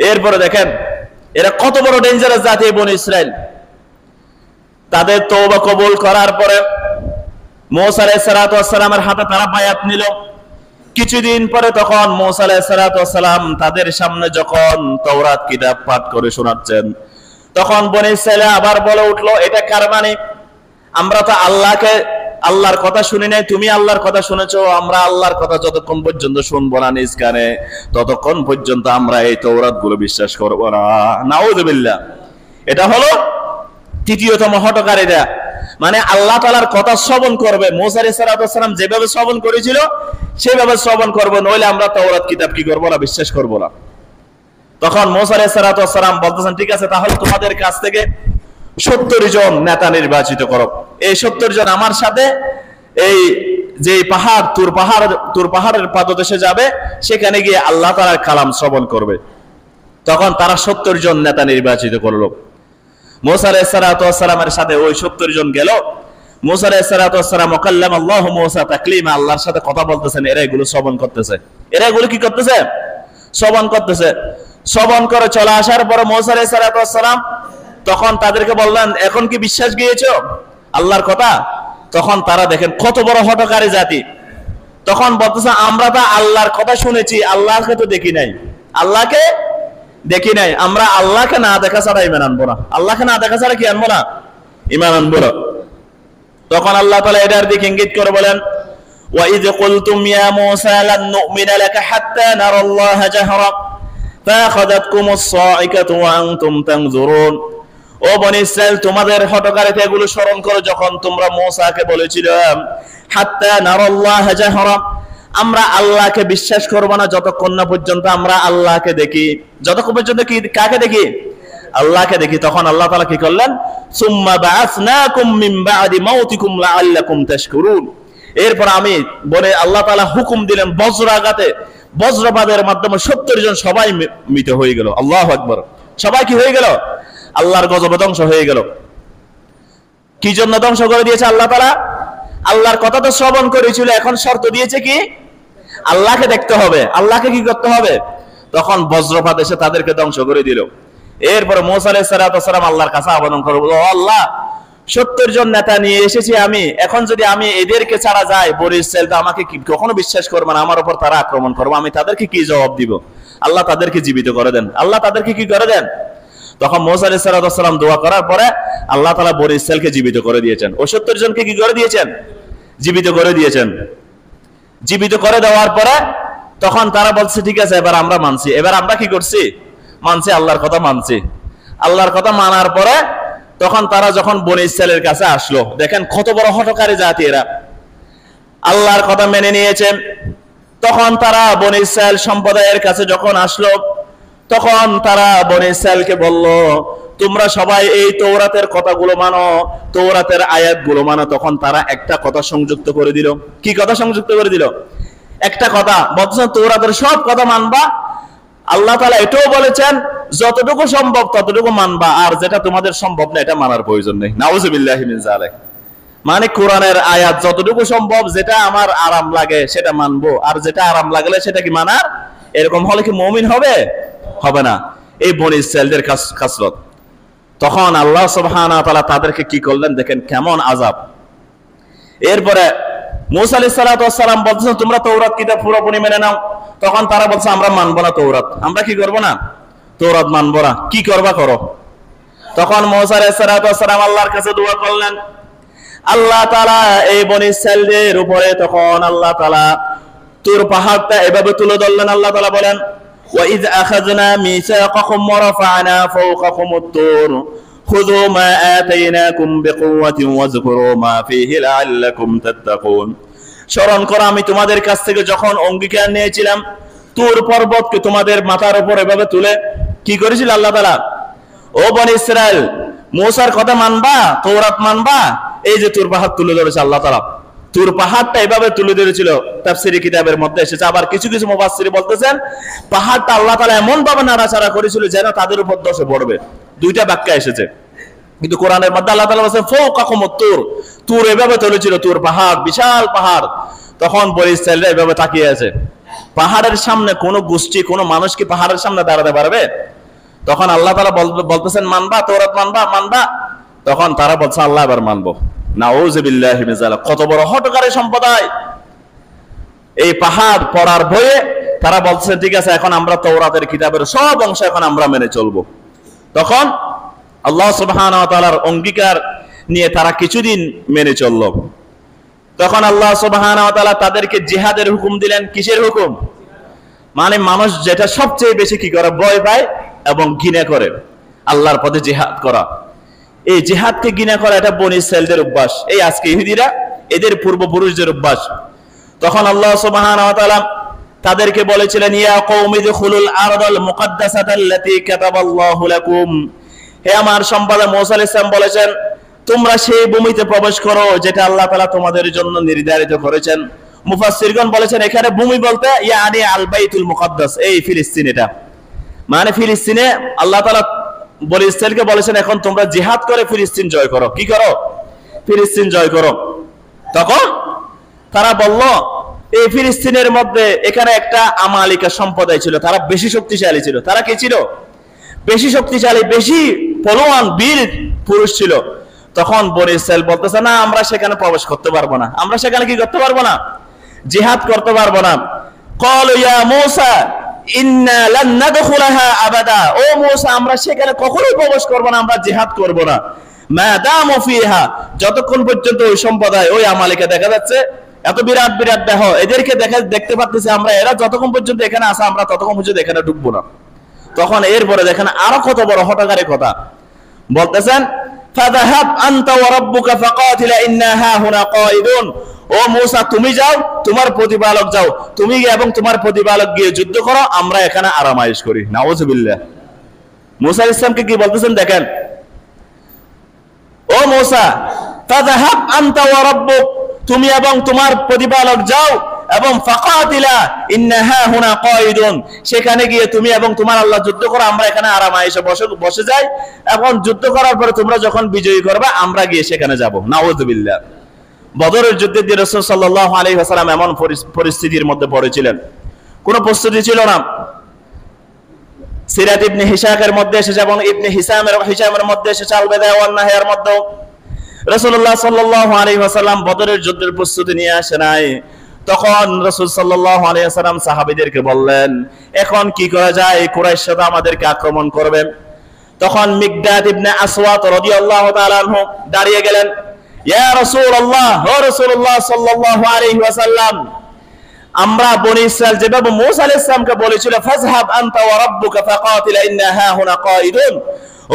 এরপরে দেখেন এরা কত বড় ডেঞ্জারাস জাতি বনী ইসরায়েল। তাদের তওবা কবুল করার পরে মূসা আলাইহিস সালাতু ওয়াস সালামের হাতে তারা বায়াত নিল। কিছুদিন পরে তখন মূসা আলাইহিস সালাতু ওয়াস সালাম তাদের সামনে যখন তাওরাত কিতাব পাঠ করে শোনাচ্ছেন, তখন বনী ইসরায়েল আবার বলে উঠলো, এটা কার বাণী? আমরা তো আল্লাহর কথা শুনি নাই, তুমি আল্লাহর কথা শুনেছো। আমরা আল্লাহর কথা যতক্ষণ পর্যন্ত শুনবো না নিজ কানে, ততক্ষণ পর্যন্ত আমরা এই তাওরাত গুলো বিশ্বাস করবো না। নাউযুবিল্লাহ। এটা হলো তৃতীয়তম হটকারীরা। মানে আল্লাহ তাআলার কথা শ্রবণ করবে। মুসা আলাইহিস সালাম যেভাবে শ্রবণ করেছিল সেভাবে শ্রবণ করবে, নইলে আমরা তাওরাত কিতাব কি করব না, বিশ্বাস করব না। তখন মুসা আলাইহিস সালাম বলতেছেন, ঠিক আছে, তাহলে তোমাদের কাছ থেকে 70 জন নেতা নির্বাচিত করো। এই 70 জন আমার সাথে এই যে পাহাড় তুর পাহাড়ের পাদদেশে যাবে, সেখানে গিয়ে আল্লাহ তাআলার কালাম শ্রবণ করবে। তখন তারা 70 জন নেতা নির্বাচিত করলো। মুসা আলাইহিস সালামের সাথে ওই 70 জন গেল। মুসা আলাইহিস সালাম ওয়াকাল্লাম আল্লাহু মুসা তাকলিমা, আল্লাহর সাথে কথা বলতেছেন। এরা এগুলো শ্রবণ করতেছে। এরা এগুলো কি করতেছে? শ্রবণ করতেছে। শ্রবণ করে চলে আসার পর মুসা আলাইহিস সালাম তখন তাদেরকে বললেন, এখন কি বিশ্বাস গিয়েছো আল্লাহর কথা? তখন তারা দেখেন কত বড় হঠকারী জাতি। তখন বলতেছে, আমরা তো আল্লাহর কথা শুনেছি, আল্লাহকে তো দেখি নাই। আল্লাহকে দেখি নাই, আমরা আল্লাহকে না দেখা ছাড়া ঈমান আনবো না। আল্লাহকে না দেখা ছাড়া কি আনবো না? ঈমান আনবো না। তখন আল্লাহ তাআলা এটার দিকে ইঙ্গিত করে বলেন, ওয়াইদ কুলতুম ইয়া মূসা লান নু'মিনা লাকা হাত্তা নারাল্লাহা জাহরা ফাআখাযাতকুমুস সাইকাতু ওয়া আনতুম তানজুরুন। ও বনি ইসরাইল, তোমাদের হঠকারিতা এগুলো স্মরণ করো, যখন তোমরা মূসাকে বলেছিলাম হাত্তা নারাল্লাহা জাহরা, আমরা আল্লাহকে বিশ্বাস করব না যতক্ষণ না পর্যন্ত আমরা আল্লাহকে দেখি। যতক্ষণ পর্যন্ত কি কাকে দেখি? আল্লাহকে দেখি। তখন আল্লাহ তাআলা কি করলেন? সুম্মা বাআসনাকুম মিন বা'দি মাউতিকুম লাআল্লাকুম তাশকুরুন। এরপর আমি বলে আল্লাহ তাআলা হুকুম দিলেন বজ্রাঘাতে, বজ্রপাতের মাধ্যমে 70 জন সবাই মৃত হয়ে গেল। আল্লাহু আকবার। সবাই কি হয়ে গেল? আল্লাহর গজবে ধ্বংস হয়ে গেল। কি জন্য ধ্বংস করে দিয়েছে আল্লাহ তাআলা? আল্লাহর কথা তো শ্রবণ করেছিল, এখন শর্ত দিয়েছে কি? আল্লাহকে দেখতে হবে। আল্লাহকে কি করতে হবে? তখন বজ্রপাত এসে তাদেরকে ধ্বংস করে দিল। এরপর মুসা আলাইহিস সালাম আল্লাহর কাছে আবেদন করে, বলল, আল্লাহ, 70 জন নেতা নিয়ে এসেছি আমি, এখন যদি আমি এদেরকে ছাড়া যাই, বনি ইসরাইল তো আমাকে কি কখনো বিশ্বাস করবে না, আমার উপর তারা আক্রমণ করবে, আমি তাদেরকে কি জবাব দিব? আল্লাহ তাদেরকে জীবিত করে দেন। আল্লাহ তাদেরকে কি করে দেন? তখন মুসা আলাইহিস সালাম দোয়া করার পরে আল্লাহ তাআলা বনি ইসরাইলকে জীবিত করে দিয়েছেন। ও 70 জনকে কি করে দিয়েছেন? জীবিত করে দিয়েছেন। জীবিত করে দেওয়ার পরে তখন তারা বলছে, ঠিক আছে, এবার আমরা মানছি। এবার আমরা কি করছি? মানছি, আল্লাহর কথা মানছি। আল্লাহর কথা মানার পরে তখন তারা যখন বনি ইসরাইলের কাছে আসলো, দেখেন কত বড় হঠকারী জাতি এরা। আল্লাহর কথা মেনে নিয়েছে। তখন তারা বনি ইসরাইল সম্প্রদায়ের কাছে যখন আসলো, তখন তারা বনি ইসরাইলকে বলল, তোমরা সবাই এই তৌরাতের কথাগুলো মানো, তৌরাতের আয়াতগুলো মানো। তখন তারা একটা কথা সংযুক্ত করে দিল। কি কথা সংযুক্ত করে দিল? একটা কথা বলছেন, তৌরাতের সব কথা মানবা। আল্লাহ তাআলা এটাও বলেছেন, যতটুকু সম্ভব ততটুকু মানবা, আর যেটা তোমাদের সম্ভব না এটা মানার প্রয়োজন নেই। নাউযুবিল্লাহি মিন যালিক। মানে কোরআনের আয়াত যতটুকু সম্ভব, যেটা আমার আরাম লাগে সেটা মানবো, আর যেটা আরাম লাগলে সেটা কি মানার? এরকম হলে কি মুমিন হবে? হবে না। এই বনি ইসরাইলদের কাসরত। তখন আল্লাহ সুবহানাহু ওয়া তাআলা তাদেরকে কি করলেন দেখেন, কেমন আযাব। এরপরে মুসা আলাইহিস সালাম বলছেন, তোমরা তৌরাত কিতাব পুরোপুরি মেনে নাও। তখন তারা বলছে, আমরা মানবো না তৌরাত। আমরা কি করবো না? তৌরাত মানবো না। কি করবা করো। তখন মুসা আলাইহিস সালাম আল্লাহর কাছে দোয়া করলেন। আল্লাহ তাআলা এই বনি ইসরাইলদের উপরে তখন আল্লাহ তাআলা তুর পাহাড়টা এভাবে তুলে ধরলেন। আল্লাহ তাআলা বলেন, وَإِذْ أَخَذْنَا مِيثَاقَكُمْ وَرَفَعْنَا فَوْقَكُمُ الطُّورَ خُذُوا مَا آتَيْنَاكُمْ بِقُوَّةٍ وَاذْكُرُوا مَا فِيهِ لَعَلَّكُمْ تَتَّقُونَ। স্মরণ করো, আমি তোমাদের কাছ থেকে যখন অঙ্গীকার নিয়েছিলাম, তুর পর্বতকে তোমাদের মাথার উপর এভাবে তুলে কি করেছিল আল্লাহ তাআলা? ও বনি ইসরাইল, মুসার কথা মানবা, তৌরাত মানবা। এই যে তুর পাহাড় তুলে ধরেছে আল্লাহ তাআলা, তুর পাহাড়টা এভাবে তুলে ধরেছিল। তাফসীরি কিতাবের মধ্যে এসেছে। আবার কিছু কিছু মুফাসসির বলতেছেন, পাহাড়টা আল্লাহ তাআলা এমন ভাবে নাড়াচাড়া করেছিল যেন তাদের উপর ধসে পড়বে। দুইটা ব্যাখ্যা এসেছে, কিন্তু কোরআনের মধ্যে আল্লাহ তাআলা বলেছেন ফাওকাকুমুত তুর, তুর এভাবে তুলেছিল, তুর পাহাড়, বিশাল পাহাড়। তখন বনি ইসরাইলরা এভাবে তাকিয়ে আছে। পাহাড়ের সামনে কোনো গোষ্ঠী, কোনো মানুষ কি পাহাড়ের সামনে দাঁড়াতে পারবে? তখন আল্লাহ তাআলা বলতেছেন, মানবা, তৌরাত মানবা, মানবা। তখন তারা বলছে, আল্লাহ এবার মানবো। নাউযুবিল্লাহি মিন যালিক। কত বড় হঠকারী সম্প্রদায়। এই পাহাড় পড়ার ভয়ে তারা বলছে, ঠিক আছে, এখন আমরা তৌরাতের কিতাবের সব অংশ এখন আমরা মেনে চলবো। তখন আল্লাহ সুবহানাহু ওয়া তাআলার অঙ্গীকার নিয়ে তারা কিছুদিন মেনে চলল। তখন আল্লাহ সুবহানাহু ওয়া তাআলা তাদেরকে জিহাদের হুকুম দিলেন। কিসের হুকুম? মানে মানুষ যেটা সবচেয়ে বেশি কি করে, ভয় পায় এবং ঘৃণা করে, আল্লাহর পথে জিহাদ করা। এই জিহাদকে ঘৃণা করা এটা বনী ইসরাইলদের অভ্যাস, এই আজকে ইহুদিরা এদের পূর্বপুরুষদের অভ্যাস। তখন আল্লাহ সুবহানাহু ওয়া তাআলা তাদেরকে বলেছিলেন, ইয়া কওমি দুখুলুল আরদাল মুকাদ্দাসাতাল্লাতী কাতাবাল্লাহু লাকুম, হে আমার সম্প্রদায়, মূসা আলাইহিস সালাম বলেছেন, তোমরা সেই ভূমিতে প্রবেশ করো যেটা আল্লাহ তাআলা তোমাদের জন্য নির্ধারিত করেছেন। মুফাসসিরগণ বলেছেন এখানে ভূমি বলতে ইয়ানি আল বাইতুল মুকাদ্দাস, এই ফিলিস্তিন, এটা মানে ফিলিস্তিনে আল্লাহ তাআলা বনী ইসরাইলকে বলেছেন এখন তোমরা জিহাদ করে ফিলিস্তিন জয় করো। কি করো? ফিলিস্তিন জয় করো। তখন তারা বলল এই ফিলিস্তিনের মধ্যে এখানে একটা আমালিকা সম্প্রদায় ছিল, তারা বেশি শক্তিশালী ছিল। তারা কি ছিল? বেশি শক্তিশালী, বেশি পলোয়ান, বীর পুরুষ ছিল। তখন বনী ইসরাইল বলতেছে না, আমরা সেখানে প্রবেশ করতে পারবো না, আমরা সেখানে কি করতে পারবো না? জিহাদ করতে পারবো না। ক্বালু ইয়া মূসা ইন্না লান নাদখুলাহা আবাদা, ও মূসা আমরা সেখানে কখনোই প্রবেশ করব না, আমরা জিহাদ করব না। মা দামু ফিহা, যতক্ষণ পর্যন্ত ওই সম্প্রদায়, ওই আমালিকা দেখা যাচ্ছে, এত বিরাট বিরাট দেহ, এদেরকে দেখতে পাচ্ছি আমরা, এরা যতক্ষণ পর্যন্ত এখানে আসে আমরা ততক্ষণ পর্যন্ত এখানে ঢুকবো না। তখন এরপরে দেখেন আরো কত বড় হঠকারী কথা বলতেছেন, ফাযাহাব আনতা ওয়া রাব্বুকা ফাকাতিলা ইন্না হাহুনা কায়িদুন, ও মূসা তুমি যাও, তোমার প্রতিপালক যাও, তুমি এবং তোমার প্রতিপালক গিয়ে যুদ্ধ করো, আমরা এখানে আরামায়েশ করি। নাউযুবিল্লাহ। মূসা আলাইহিস সালামকে কি বলতেছেন দেখেন, ও মূসা ফাযাহাব আনতা ওয়া রাব্বুক, তুমি এবং তোমার প্রতিপালক যাও, এবং ফাকাতিলা ইন্না হাহুনা কায়িদুন, সেখানে গিয়ে তুমি এবং তোমার আল্লাহ যুদ্ধ করো, আমরা এখানে আরামায়েশে বসে যাই, এবং যুদ্ধ করার পরে তোমরা যখন বিজয়ী করবে আমরা গিয়ে সেখানে যাব। নাউযুবিল্লাহ। বদরের যুদ্ধে দিয়ে রাসূল সাল্লাল্লাহু আলাইহি ওয়াসাল্লাম এমন পরিস্থিতির মধ্যে পড়েছিলেন, কোনো প্রস্তুতি ছিল না। সিরাত ইবনে হিশাকের মধ্যে এসেছে এবং ইবনে হিশামের মধ্যে এসেছে, আল বিদায়া ওয়ান নাহিয়ার মধ্যে রাসূলুল্লাহ সাল্লাল্লাহু আলাইহি ওয়াসাল্লাম বদরের যুদ্ধের প্রস্তুতি নিয়ে আসে নাই। তখন রাসূল সাল্লাল্লাহু আলাইহি ওয়াসাল্লাম সাহাবীদেরকে বললেন, এখন কি করা যায়, কুরাইশরা তো আমাদেরকে আক্রমণ করবে। তখন মিকদাদ ইবনে আসওয়াদ রাদিয়াল্লাহু তাআলা আনহু দাঁড়িয়ে গেলেন, ইয়া রাসূলুল্লাহ, ও রাসূলুল্লাহ সাল্লাল্লাহু আলাইহি ওয়াসাল্লাম, আমরা বনী ইসরাইল যেভাবে মূসা আলাইহিস সালামকে বলেছিল ফাযহাব আনতা ওয়া রাব্বুকা ফাকাতিলা ইন্না হাহুনা কায়িদুন,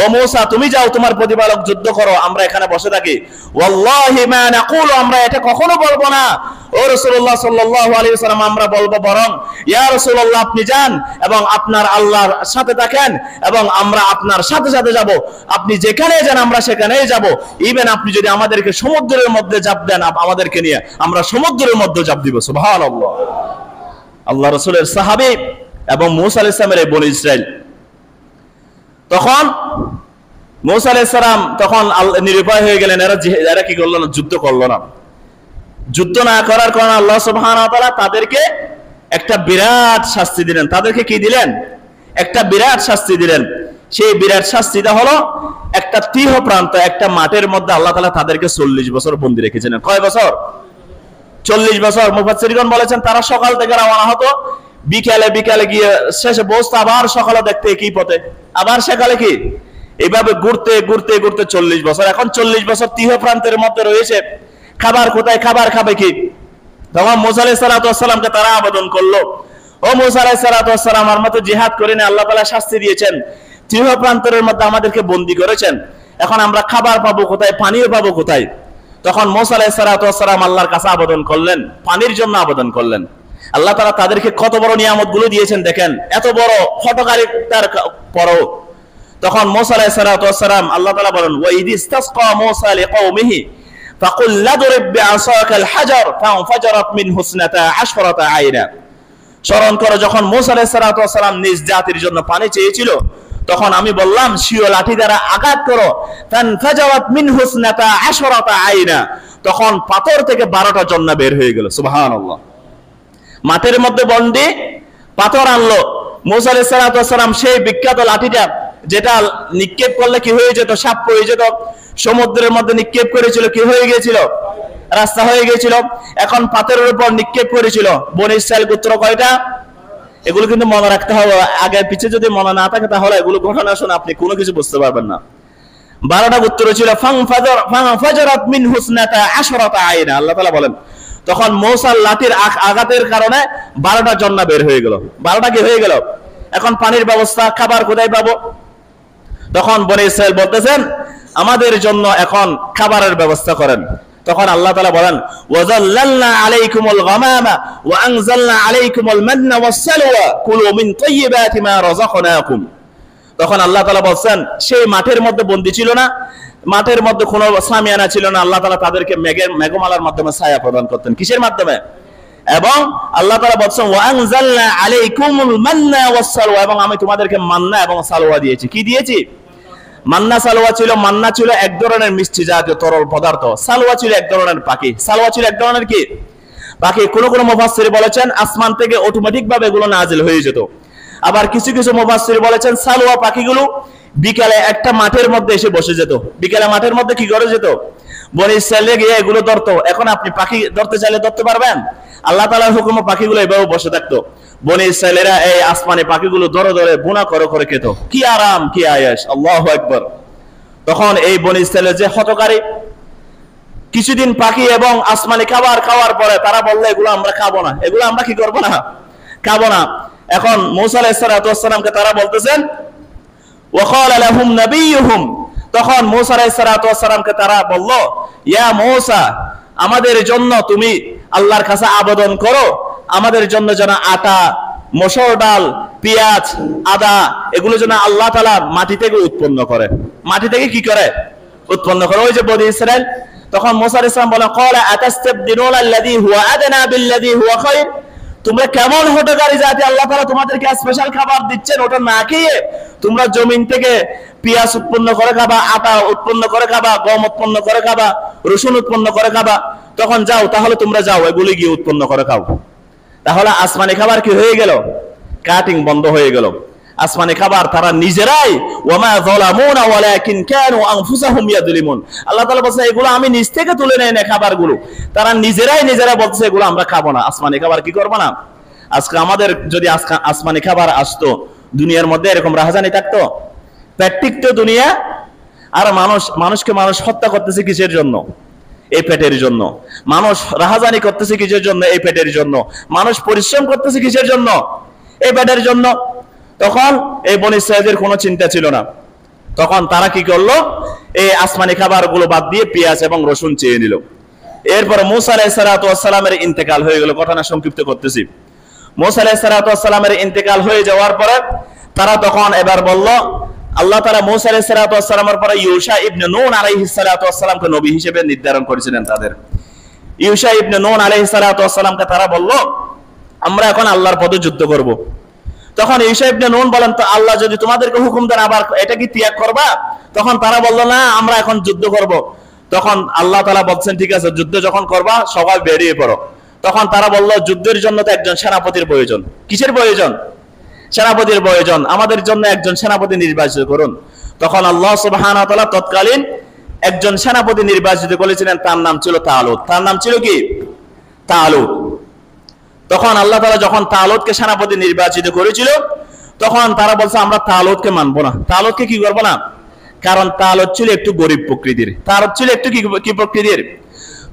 ও মূসা তুমি যাও, তোমার প্রতিপালক যুদ্ধ করো, আমরা এখানে বসে থাকি। ওয়াল্লাহি মা নাকুলু, আমরা এটা কখনো বলবো না। ও রাসূলুল্লাহ সাল্লাল্লাহু আলাইহি ওয়াসাল্লাম, আমরা বলবো বরং ইয়া রাসূলুল্লাহ আপনি যান এবং আপনার আল্লাহর সাথে থাকেন, এবং আমরা আপনার সাথে সাথে যাব, আপনি যেখানে যান আমরা সেখানেই যাব। ইভেন আপনি যদি আমাদেরকে সমুদ্রের মধ্যে ঝাঁপ দেন, আমাদেরকে নিয়ে আমরা সমুদ্রের মধ্যে ঝাঁপ দিব। সুবহানাল্লাহ। আল্লাহ রাসূলের সাহাবী এবং মূসা আলাইহিস সালামের এই বনী ইসরাইল। তখন মূসা আলাইহিস সালাম তখন নিরুপায় হয়ে গেলেন, এরা কি করলো না, যুদ্ধ করলো না। যুদ্ধ না করার কারণে আল্লাহ সুবহানাহু ওয়া তাআলা তাদেরকে একটা বিরাট শাস্তি দিলেন। তাদেরকে কি দিলেন? একটা বিরাট শাস্তি দিলেন। সেই বিরাট শাস্তিটা হলো একটা তীহ প্রান্ত, একটা মাঠের মধ্যে আল্লাহ তাআলা তাদেরকে 40 বছর বন্দী রেখেছিলেন। কয় বছর? 40 বছর। মুফাসসিরগণ বলেছেন তারা সকাল থেকে রওনা হতো, বিকালে গিয়ে শেষে বসতো, আবার সকালে দেখতে একই পথে, আবার সেকালে কি, এইভাবে ঘুরতে 40 বছর। এখন 40 বছর তীহ প্রান্তের মধ্যে রয়েছে, খাবার কোথায়, খাবার খাবে কি? তখন মূসা আলাইহিস সালাতু ওয়াস সালামকে তারা আবেদন করলো, ও মূসা আলাইহিস সালাতু ওয়াস সালাম, আমার মতো জিহাদ করে না, আল্লাহ তাআলা শাস্তি দিয়েছেন, তীহ প্রান্তের মধ্যে আমাদেরকে বন্দী করেছেন, এখন আমরা খাবার পাবো কোথায়, পানিও পাবো কোথায়? তখন মূসা আলাইহিস সালাতু ওয়াস সালাম আল্লাহর কাছে আবেদন করলেন, পানির জন্য আবেদন করলেন। আল্লাহ তাআলা তাদেরকে কত বড় নিয়ামত গুলো দিয়েছেন দেখেন, এত বড় হঠকারিতার পরও। তখন মূসা আলাইহিস সালাতু ওয়াস সালাম, আল্লাহ তাআলা বলেন, ওয়া ইদিস্তাসকা মূসা লিকাওমিহি ফাকুল লাদরিব বিআসাকাল হাজার ফানফাজারাত মিনহু ইসনাতা আশরাতা আইনা। স্মরণ করো, যখন মূসা আলাইহিস সালাতু ওয়াস সালাম নিজ জাতির জন্য পানি চেয়েছিল, তখন আমি বললাম স্বীয় লাঠি দ্বারা আঘাত করো, ফানফাজারাত মিনহু ইসনাতা আশরাতা আইনা, তখন পাথর থেকে 12টা ঝর্ণা বের হয়ে গেল। সুবহানাল্লাহ। মাঠের মধ্যে বন্দি পাথর আনলো, মূসা আলাইহিস সালাতু ওয়াস সালাম সেই বিখ্যাত লাঠিটা যেটা নিক্ষেপ করলে কি হয়ে যেত, সাপ হয়ে যেত, সমুদ্রের মধ্যে নিক্ষেপ করেছিল, কি হয়ে গিয়েছিল, রাস্তা হয়ে গিয়েছিল। এখন পাথরের উপর নিক্ষেপ করেছিল। বনী ইসরাইল গোত্র কয়টা? এগুলো কিন্তু মনে রাখতে হবে, আগে পিছে যদি মনে না থাকে তাহলে এগুলো ঘটনা শুনে আপনি কোনো কিছু বুঝতে পারবেন না। 12টা গোত্র ছিল। ফানফাজারাত মিনহু ইসনাতা আশরাতা আইনা, আল্লাহ তাআলা বলেন তখন মূসার লাঠির আঘাতের কারণে 12টা ঝর্ণা বের হয়ে গেল। 12টা কি হয়ে গেল? এখন পানির ব্যবস্থা, খাবার কোথায় পাবো? তখন বনী ইসরাইল বলতেছেন, আমাদের জন্য এখন খাবারের ব্যবস্থা করেন। তখন আল্লাহ তাআলা বলেন ওয়াজাল্লালনা আলাইকুমুল গামামা ওয়া আনজালনা আলাইকুমুল মান্না ওয়াসসালওয়া কুলু মিন তাইয়্যিবাতি মা রাযাকনাকুম। তখন আল্লাহ তাআলা বলছেন সেই মাঠের মধ্যে বন্দী ছিল না, মাঠের মধ্যে কোনো সামিয়ানা ছিল না, আল্লাহ তাআলা তাদেরকে মেঘমালার মাধ্যমে ছায়া প্রদান করতেন। কিসের মাধ্যমে? এবং আল্লাহ তাআলা বলছেন ওয়া আনজালনা আলাইকুমুল মান্না ওয়াসসালওয়া, এবং আমি তোমাদেরকে মান্না এবং সালওয়া দিয়েছি। কি দিয়েছি? মান্না সালওয়া ছিল, মান্না ছিল এক ধরনের মিষ্টি জাতীয় তরল পদার্থ, সালওয়া ছিল এক ধরনের পাখি। সালওয়া ছিল এক ধরনের কি পাখি। কোন কোন মুফাসসির বলেছেন আসমান থেকে অটোমেটিক ভাবে এগুলো নাজিল হয়ে যেত। আবার কিছু কিছু মুফাসসির বলেছেন সালওয়া পাখিগুলো বিকালে একটা মাঠের মধ্যে এসে বসে যেত। বিকালে মাঠের মধ্যে কি করে যেত? বনি ইসরায়েলে গিয়ে এগুলো ধরতো। এখন আপনি পাখি ধরতে চাইলে ধরতে পারবেন? আল্লাহ তাআলার হুকুমে পাখিগুলো এভাবে বসে থাকতো। বনি ইসরায়েলেরা এই আসমানে পাখিগুলো ধরে ধরে বুনা করে করে খেত। কি আরাম, কি আয়েশ! আল্লাহু আকবার। তখন এই বনি ইসরায়েলের যে হতকারী, কিছুদিন পাখি এবং আসমানি খাবার খাওয়ার পরে তারা বললো এগুলো আমরা খাবো না, এগুলো আমরা কি করবো না, খাবো না। এখন মূসা আলাইহিস সালাতু ওয়াস সালামকে তারা বলতেছেন ওয়াকালা লাহুম নাবিয়্যুহুম, তখন মূসা আলাইহিস সালাতু ওয়াস সালামকে তারা বলল ইয়া মূসা, আমাদের জন্য তুমি আল্লাহর কাছে আবেদন করো, আমাদের জন্য যেন আটা, মসুর ডাল, পেঁয়াজ, আদা এগুলো যেন আল্লাহ তাআলা মাটি থেকে উৎপন্ন করে। মাটি থেকে কি করে? উৎপন্ন করে। ওই যে বনি ইসরাইল, তখন মূসা আলাইহিস সালাম বলেন ক্বালা আতাস্তাবদিলুনা আল্লাযী হুয়া আদনা বিল্লাযী হুয়া খায়র, তোমরা কেমন হঠকারী জাতি, আল্লাহ তাআলা তোমাদেরকে স্পেশাল খাবার দিচ্ছেন, ওটা না খেয়ে তোমরা জমিন থেকে পেঁয়াজ উৎপন্ন করে খাবা, আটা উৎপন্ন করে খাবা, গম উৎপন্ন করে খাবা, রসুন উৎপন্ন করে খাবা। তখন যাও, তাহলে তোমরা যাও এগুলি গিয়ে উৎপন্ন করে খাও। তাহলে আসমানি খাবার কি হয়ে গেল? কাটিং বন্ধ হয়ে গেল। আসমানি খাবার তারা নিজেরাই ওয়ামা যালামুনা ওয়ালাকিন কানু আনফুসাহুম ইয়াযলিমুন, আল্লাহ তাআলা বলেন এগুলো আমি নিজ থেকে তুলে নেই না খাবারগুলো, তারা নিজেরা বলছে এগুলো আমরা খাবো না। আসমানি খাবার কি করব না? আজকে আমাদের যদি আসমানি খাবার আসতো, দুনিয়ার মধ্যে এরকম রাহাজানি থাকতো? পেট তো দুনিয়া। আর মানুষকে মানুষ হত্যা করতেছে কিসের জন্য? এই পেটের জন্য। মানুষ রাহাজানি করতেছে কিসের জন্য? এই পেটের জন্য। মানুষ পরিশ্রম করতেছে কিসের জন্য? এই পেটের জন্য। তখন এই বনি ইসরাইলের কোনো চিন্তা ছিল না। তখন তারা কি করলো? এই আসমানি খাবারগুলো বাদ দিয়ে পেঁয়াজ এবং রসুন চেয়ে নিল। এরপর মূসা আলাইহিস সালাতু ওয়াস সালামের ইন্তেকাল হয়ে গেল। ঘটনা সংক্ষিপ্ত করতেছি। মূসা আলাইহিস সালাতু ওয়াস সালামের ইন্তেকাল হয়ে যাওয়ার পরে তারা তখন এবার বলল, আল্লাহ তাআলা মূসা আলাইহিস সালাতু ওয়াস সালামের পরে ইউশা ইবনে নুন আলাইহিস সালাতু ওয়াস সালামকে নবী হিসেবে নির্ধারণ করেছিলেন তাদের। ইউশা ইবনে নুন আলাইহিস সালাতু ওয়াস সালামকে তারা বলল আমরা এখন আল্লাহর পথে যুদ্ধ করব। তখন ইউশা ইবনে নুন বলেন তো আল্লাহ যদি তোমাদেরকে হুকুম দেন আবার এটা কি ত্যাগ করবা? তখন তারা বলল না, আমরা এখন যুদ্ধ করব। তখন আল্লাহ তাআলা বলছেন ঠিক আছে, যুদ্ধ যখন করবা সবাই বেরিয়ে পড়ো। তখন তারা বলল যুদ্ধের জন্য তো একজন সেনাপতির প্রয়োজন। কিসের প্রয়োজন? সেনাপতির প্রয়োজন। আমাদের জন্য একজন সেনাপতি নির্বাচিত করুন। তখন আল্লাহ সুবহানাহু ওয়া তাআলা তৎকালীন একজন সেনাপতি নির্বাচিত করেছিলেন, তার নাম ছিল তালুত। তার নাম ছিল কি? তালুত। তখন আল্লাহ তাআলা যখন তালুতকে সেনাপতি নির্বাচিত করেছিল, তখন তারা বলছে আমরা তালুতকে মানবো না। তালুতকে কি করবো না? কারণ তালুত ছিল একটু গরিব প্রকৃতির। তালুত ছিল একটু কি প্রকৃতির?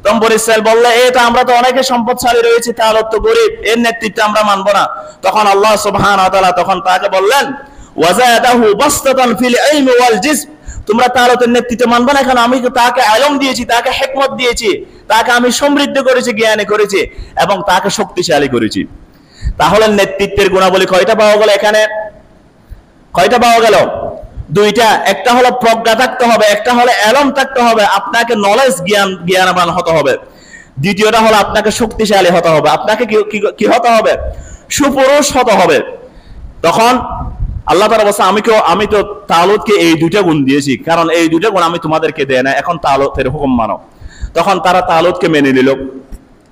তখন বনি ইসরাইল বললে আমরা তো অনেকে সম্পদশালী রয়েছে, তালুত তো গরিব, এর নেতৃত্বে আমরা মানবো না। তখন আল্লাহ সুবহানাহু ওয়া তাআলা তখন তাকে বললেন ওয়াজাদাহু বাসতাতান ফিল ইলমি ওয়াল জিসম, তোমরা তালুতের নেতৃত্ব মানবে না, কারণ আমি তাকে ইলম দিয়েছি, তাকে হিকমত দিয়েছি, তাকে আমি সমৃদ্ধ করেছি, জ্ঞানী করেছি এবং তাকে শক্তিশালী করেছি। তাহলে নেতৃত্বের গুণাবলী কয়টা পাওয়া গেল এখানে? কয়টা পাওয়া গেল? দুইটা। একটা হলো প্রজ্ঞা থাকতে হবে, একটা হলো ইলম থাকতে হবে, আপনাকে নলেজ জ্ঞানবান হতে হবে। দ্বিতীয়টা হলো আপনাকে শক্তিশালী হতে হবে, আপনাকে কি হতে হবে? সুপুরুষ হতে হবে। তখন আল্লাহ তাআলা বলেন আমি তো তালুতকে এই দুইটা গুণ দিয়েছি, কারণ এই দুইটা গুণ আমি তোমাদেরকে দেই না, এখন তালুতের হুকুম মানো। তখন তারা তালুতকে মেনে নিল।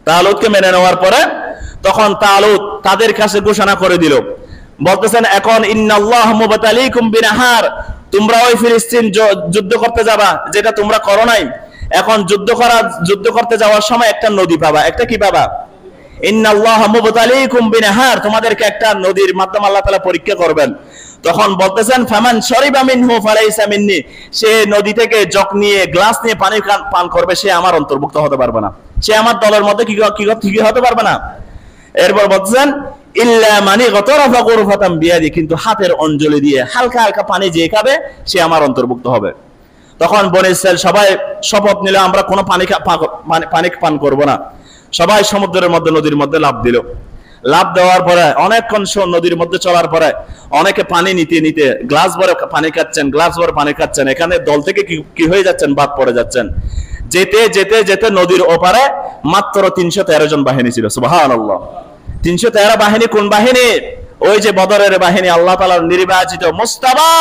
তালুতকে মেনে নেওয়ার পরে তখন তালুত তাদের কাছে ঘোষণা করে দিল, বলতেছেন এখন ইন্নাল্লাহ মুবতালিকুম বিনাহার, তোমরা ওই ফিলিস্তিন যুদ্ধ করতে যাবা, যেটা তোমরা করো নাই। এখন যুদ্ধ করতে যাওয়ার সময় একটা নদী পাবা। একটা কি পাবা? ইন্নাল্লাহ মুবতালিকুম বিনাহার, তোমাদেরকে একটা নদীর মাধ্যমে আল্লাহ তাআলা পরীক্ষা করবেন। তখন বলতেছেন ফামান শরিবা মিনহু ফালাইসা মিন্নি, সে নদী থেকে জগ নিয়ে গ্লাস নিয়ে পানি পান করবে, সে আমার অন্তর্ভুক্ত হতে পারবে না, সে আমার দলের মধ্যে কি হতে পারবে না। এরপর বলতেছেন ইল্লা মানি গতরাফা গুরফাতাম বিয়াদি, কিন্তু হাতের অঞ্জলি দিয়ে হালকা হালকা পানি যে খাবে সে আমার অন্তর্ভুক্ত হবে। তখন বনী ইসরাইল সবাই শপথ নিল আমরা কোনো পানি পান করব না। সবাই সমুদ্রের মধ্যে, নদীর মধ্যে লাফ দিল। লাফ দেওয়ার পরে অনেকক্ষণ নদীর মধ্যে চলার পরে অনেকে পানি নিতে নিতে গ্লাস ভরে পানি খাচ্ছেন, গ্লাস ভরে পানি খাচ্ছেন। এখানে দল থেকে কি হয়ে যাচ্ছেন, বাদ পড়ে যাচ্ছেন। যেতে যেতে যেতে নদীর ওপারে মাত্র 313 জন বাহিনী ছিল। সুবহানাল্লাহ। 313 বাহিনী কোন বাহিনী? ওই যে বদরের বাহিনী, আল্লাহ তাআলার নির্বাচিত মুস্তাফা,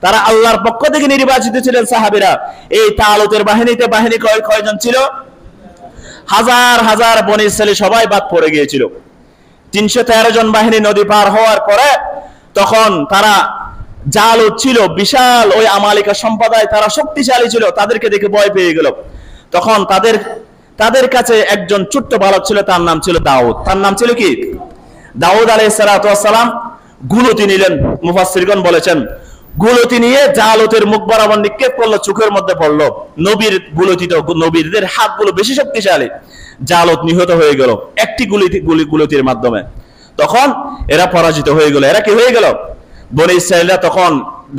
তারা আল্লাহর পক্ষ থেকে নির্বাচিত ছিলেন সাহাবীরা। এই তালুতের বাহিনীতে বাহিনী কয়জন ছিল? হাজার হাজার বনী ইসরাইল সবাই বাদ পড়ে গিয়েছিল। 313 জন বাহিনী নদী পার হওয়ার পরে তখন তারা জালুত ছিল বিশাল, ওই আমালিকা সম্প্রদায়, তারা শক্তিশালী ছিল, তাদেরকে দেখে ভয় পেয়ে গেল। তখন তাদের কাছে একজন ছোট্ট বালক ছিল, তার নাম ছিল দাউদ। তার নাম ছিল কি? দাউদ আলাইহিস সালাম গুলতি নিলেন। মুফাসসিরগণ বলেছেন গুলতি নিয়ে জালুতের মুখ বরাবর নিক্ষেপ করলো, চোখের মধ্যে পড়লো। নবীর গুলতি তো, নবীদের হাতগুলো বেশি শক্তিশালী, জালুত নিহত হয়ে গেল একটি গুলতির মাধ্যমে। তখন এরা পরাজিত হয়ে গেল। এরা কি হয়ে গেল? বনী ইসরাইলরা তখন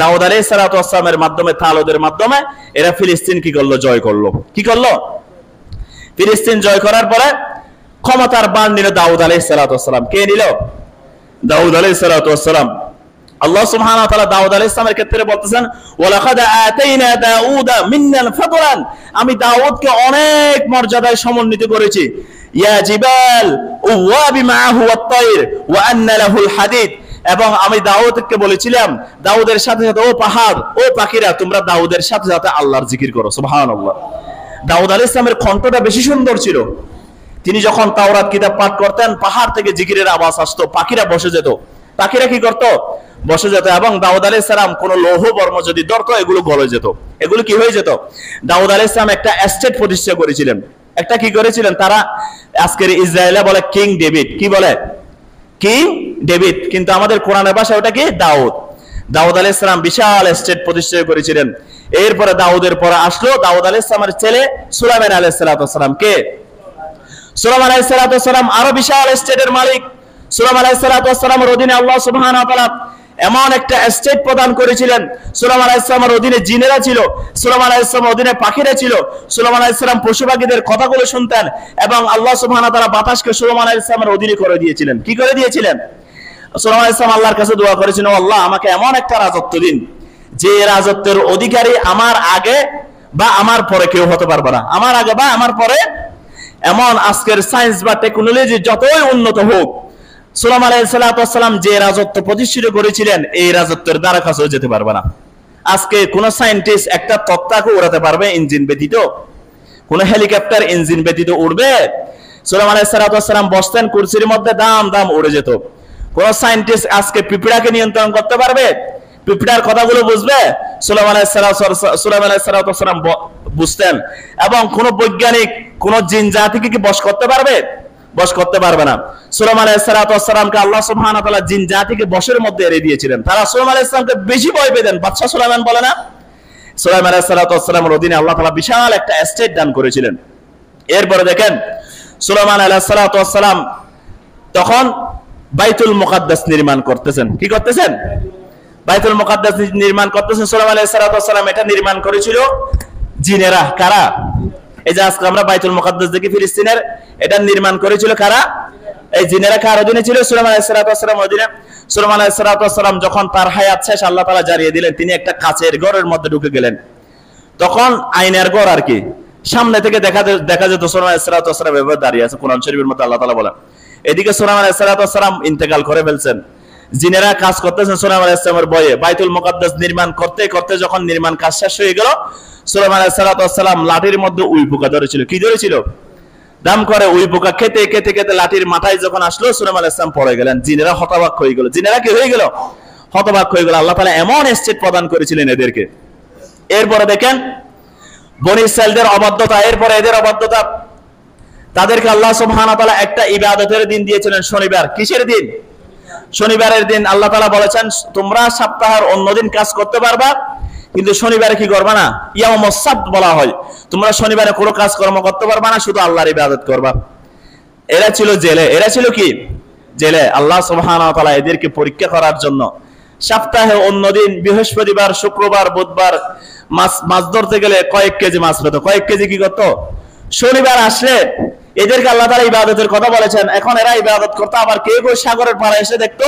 দাউদ আলাইহিস সালামের মাধ্যমে, তালুদের মাধ্যমে এরা ফিলিস্তিন কি করলো? জয় করলো। কি করলো? ফিলিস্তিন জয় করার পরে ক্ষমতার বান নিল দাউদ আলাইহিস সালাম। কে নিল? দাউদ আলাইহিস সালাম। আল্লাহ সুবহানাহু ওয়া তাআলা দাউদ আলাইহিস সালামের ক্ষেত্রে বলতেছেন ওয়ালাকাদ আতাইনা দাউদা মিন্নাল ফাদলান, আমি দাউদকে অনেক মর্যাদায় সমন্বিত করেছি। ইয়া জিবাল ওয়াবি মাআহু ওয়াত-তায়র ওয়া আন্না লাহুল হাদিদ, এবং আমি দাউদকে বলেছিলাম দাউদের সাথে সাথে ও পাহাড়, ও পাখিরা, তোমরা দাউদের সাথে সাথে আল্লাহর জিকির করো। সুবহানাল্লাহ। দাউদ আলাইহিস সালামের কণ্ঠটা বেশি সুন্দর ছিল। তিনি যখন তাওরাত কিতাব পাঠ করতেন, পাহাড় থেকে জিকিরের আওয়াজ আসতো, পাখিরা বসে যেত। পাখিরা কি করত? বসে যেত। এবং দাউদ আলাইহিস সালাম কোন লৌহ বর্ম যদি ধরতো, এগুলো গলে যেত। এগুলো কি হয়ে যেত? দাউদ আলাইহিস সালাম একটা এস্টেট প্রতিষ্ঠা করেছিলেন। একটা কি করেছিলেন তারা? আজকের ইসরায়েলে বলে কিং ডেভিড। কি বলে? King David. কিন্তু আমাদের কোরআনের ভাষায় ওটা কি? দাউদ। দাউদ আলাইহিস সালাম বিশাল এস্টেট প্রতিষ্ঠা করেছিলেন। এরপরে দাউদের পরে আসলো দাউদ আলাইহিস সালামের ছেলে সুলাইমান আলাইহিস সালাম। কে? সুলাইমান আলাইহিস সালাম আরো বিশাল এস্টেটের মালিক। সুলাইমান আলাইহিস সালামের অধীনে আল্লাহ সুবহানাহু ওয়া তাআলা এমন একটা এস্টেট প্রদান করেছিলেন। সুলাইমান আলাইহিস সালামের অধীনে জিনেরা ছিল, সুলাইমান আলাইহিস সালামের অধীনে পাখিরা ছিল। সুলাইমান আলাইহিস সালাম পশু পাখিদের কথাগুলো শুনতেন, এবং আল্লাহ সুবহানাহু ওয়া তাআলা বাতাসকে সুলাইমান আলাইহিস সালামের অধীনে করে দিয়েছিলেন। কি করে দিয়েছিলেন? সুলাইমান আলাইহিস সালাম আল্লাহর কাছে দোয়া করেছেন, ও আল্লাহ, আমাকে এমন একটা রাজত্ব দিন যে রাজত্বের অধিকারী আমার আগে বা আমার পরে কেউ হতে পারবে না। আমার আগে বা আমার পরে, এমন আজকের সায়েন্স বা টেকনোলজি যতই উন্নত হোক, সুলাইমান আলাইহিস সালাম যে রাজত্ব প্রতিষ্ঠিত করেছিলেন, এই রাজত্বের দ্বারা কাছেও যেতে পারবে না। আজকে কোন সায়েন্টিস্ট একটা তক্তাকে উড়াতে পারবে ইঞ্জিন ব্যতীত? কোন হেলিকপ্টার ইঞ্জিন ব্যতীত উড়বে? সুলাইমান আলাইহিস সালাম বসতেন কুরসির মধ্যে, দাম উড়ে যেত। কোন সায়েন্টিস্ট আজকে পিঁপড়াকে নিয়ন্ত্রণ করতে পারবে? পিঁপড়ার কথাগুলো বুঝবে? সুলাইমান আলাইহিস সালাম বুঝতেন। এবং কোন বৈজ্ঞানিক কোন জিন জাতিকে কি বশ করতে পারবে? বশ করতে পারবে না। সুলাইমান আলাইহিস সালামকে আল্লাহ সুবহানাহু ওয়া তাআলা জিন জাতিকে বশের মধ্যে এনে দিয়েছিলেন। তারা সুলাইমান আলাইহিস সালামকে বেশি ভয় পেতেন। বাদশা সুলাইমান বলে না, সুলাইমান আলাইহিস সালামের অধীনে আল্লাহ তাআলা বিশাল একটা এস্টেট দান করেছিলেন। এরপরে দেখেন সুলাইমান আলাইহিস সালাম তখন বাইতুল মুকাদ্দাস নির্মাণ করতেছেন। কি করতেছেন? বাইতুল মুকাদ্দাস নির্মাণ করতেছেন সুলাইমান আলাইহিস সালাম। এটা নির্মাণ করেছিল জিনেরা। কারা? এই যে আজকে আমরা বাইতুল মুকাদ্দাস দেখি ফিলিস্তিনের, এটা নির্মাণ করেছিল কারা? এই জিনেরা। কার অধীনে ছিল? সুলাইমান আলাইহিস সালামের অধীনে। সুলাইমান আলাইহিস সালাম যখন তার হায়াত শেষ, আল্লাহ তাআলা জানিয়ে দিলেন, তিনি একটা কাচের ঘরের মধ্যে ঢুকে গেলেন। তখন আইনের ঘর আর কি, সামনে থেকে দেখা যেত সুলাইমান আলাইহিস সালাম এভাবে দাঁড়িয়ে আছে। কোরআন শরীফের মধ্যে আল্লাহ তাআলা বলেন, এদিকে সুলাইমান আলাইহিস সালাম ইন্তেকাল করে ফেলছেন, জিনেরা কাজ করতেছেন সুলাইমান আলাইহিস সালামের ভয়ে। বাইতুল মুকাদ্দাস নির্মাণ করতে করতে যখন নির্মাণ কাজ শেষ হয়ে গেল, সুলাইমান আলাইহিস সালাম লাঠির মধ্যে উই পোকা ধরেছিল। কি ধরেছিল? দাম করে উই পোকা খেতে খেতে খেতে লাঠির মাথায় যখন আসলো, সুলাইমান আলাইহিস সালাম পড়ে গেলেন। জিনেরা হতবাক হয়ে গেল। জিনেরা কি হয়ে গেল? হতবাক হয়ে গেল। আল্লাহ তাআলা এমন এস্টেট প্রদান করেছিলেন এদেরকে। এরপরে দেখেন বনী ইসরাইলদের অবাধ্যতা, এরপরে এদের অবাধ্যতা, তাদেরকে আল্লাহ সুবহানাহু ওয়া তাআলা একটা ইবাদতের দিন দিয়েছিলেন, শনিবার। কিসের দিন? শনিবারের দিন আল্লাহ তাআলা বলেছেন, তোমরা সপ্তাহের অন্য দিন কাজ করতে পারবা, কিন্তু শনিবারে কি করবা না? ইয়াউমুস সাbt বলা হয়। তোমরা শনিবারে কোনো কাজকর্ম করতে পারবা না, শুধু আল্লাহর ইবাদত করবা। এরা ছিল জেলে। এরা ছিল কি? জেলে। আল্লাহ সুবহানাহু ওয়া তাআলা এদেরকে পরীক্ষা করার জন্য সপ্তাহে অন্যদিন বৃহস্পতিবার, শুক্রবার, বুধবার মাছ ধরতে গেলে কয়েক কেজি মাছ পেত। কয়েক কেজি কি করতো? শনিবার আসলে এদেরকে আল্লাহ তাআলা ইবাদতের কথা বলেছেন, এখন এরা ইবাদত করতো। আবার কেউ কেউ সাগরের পাড়ে এসে দেখতো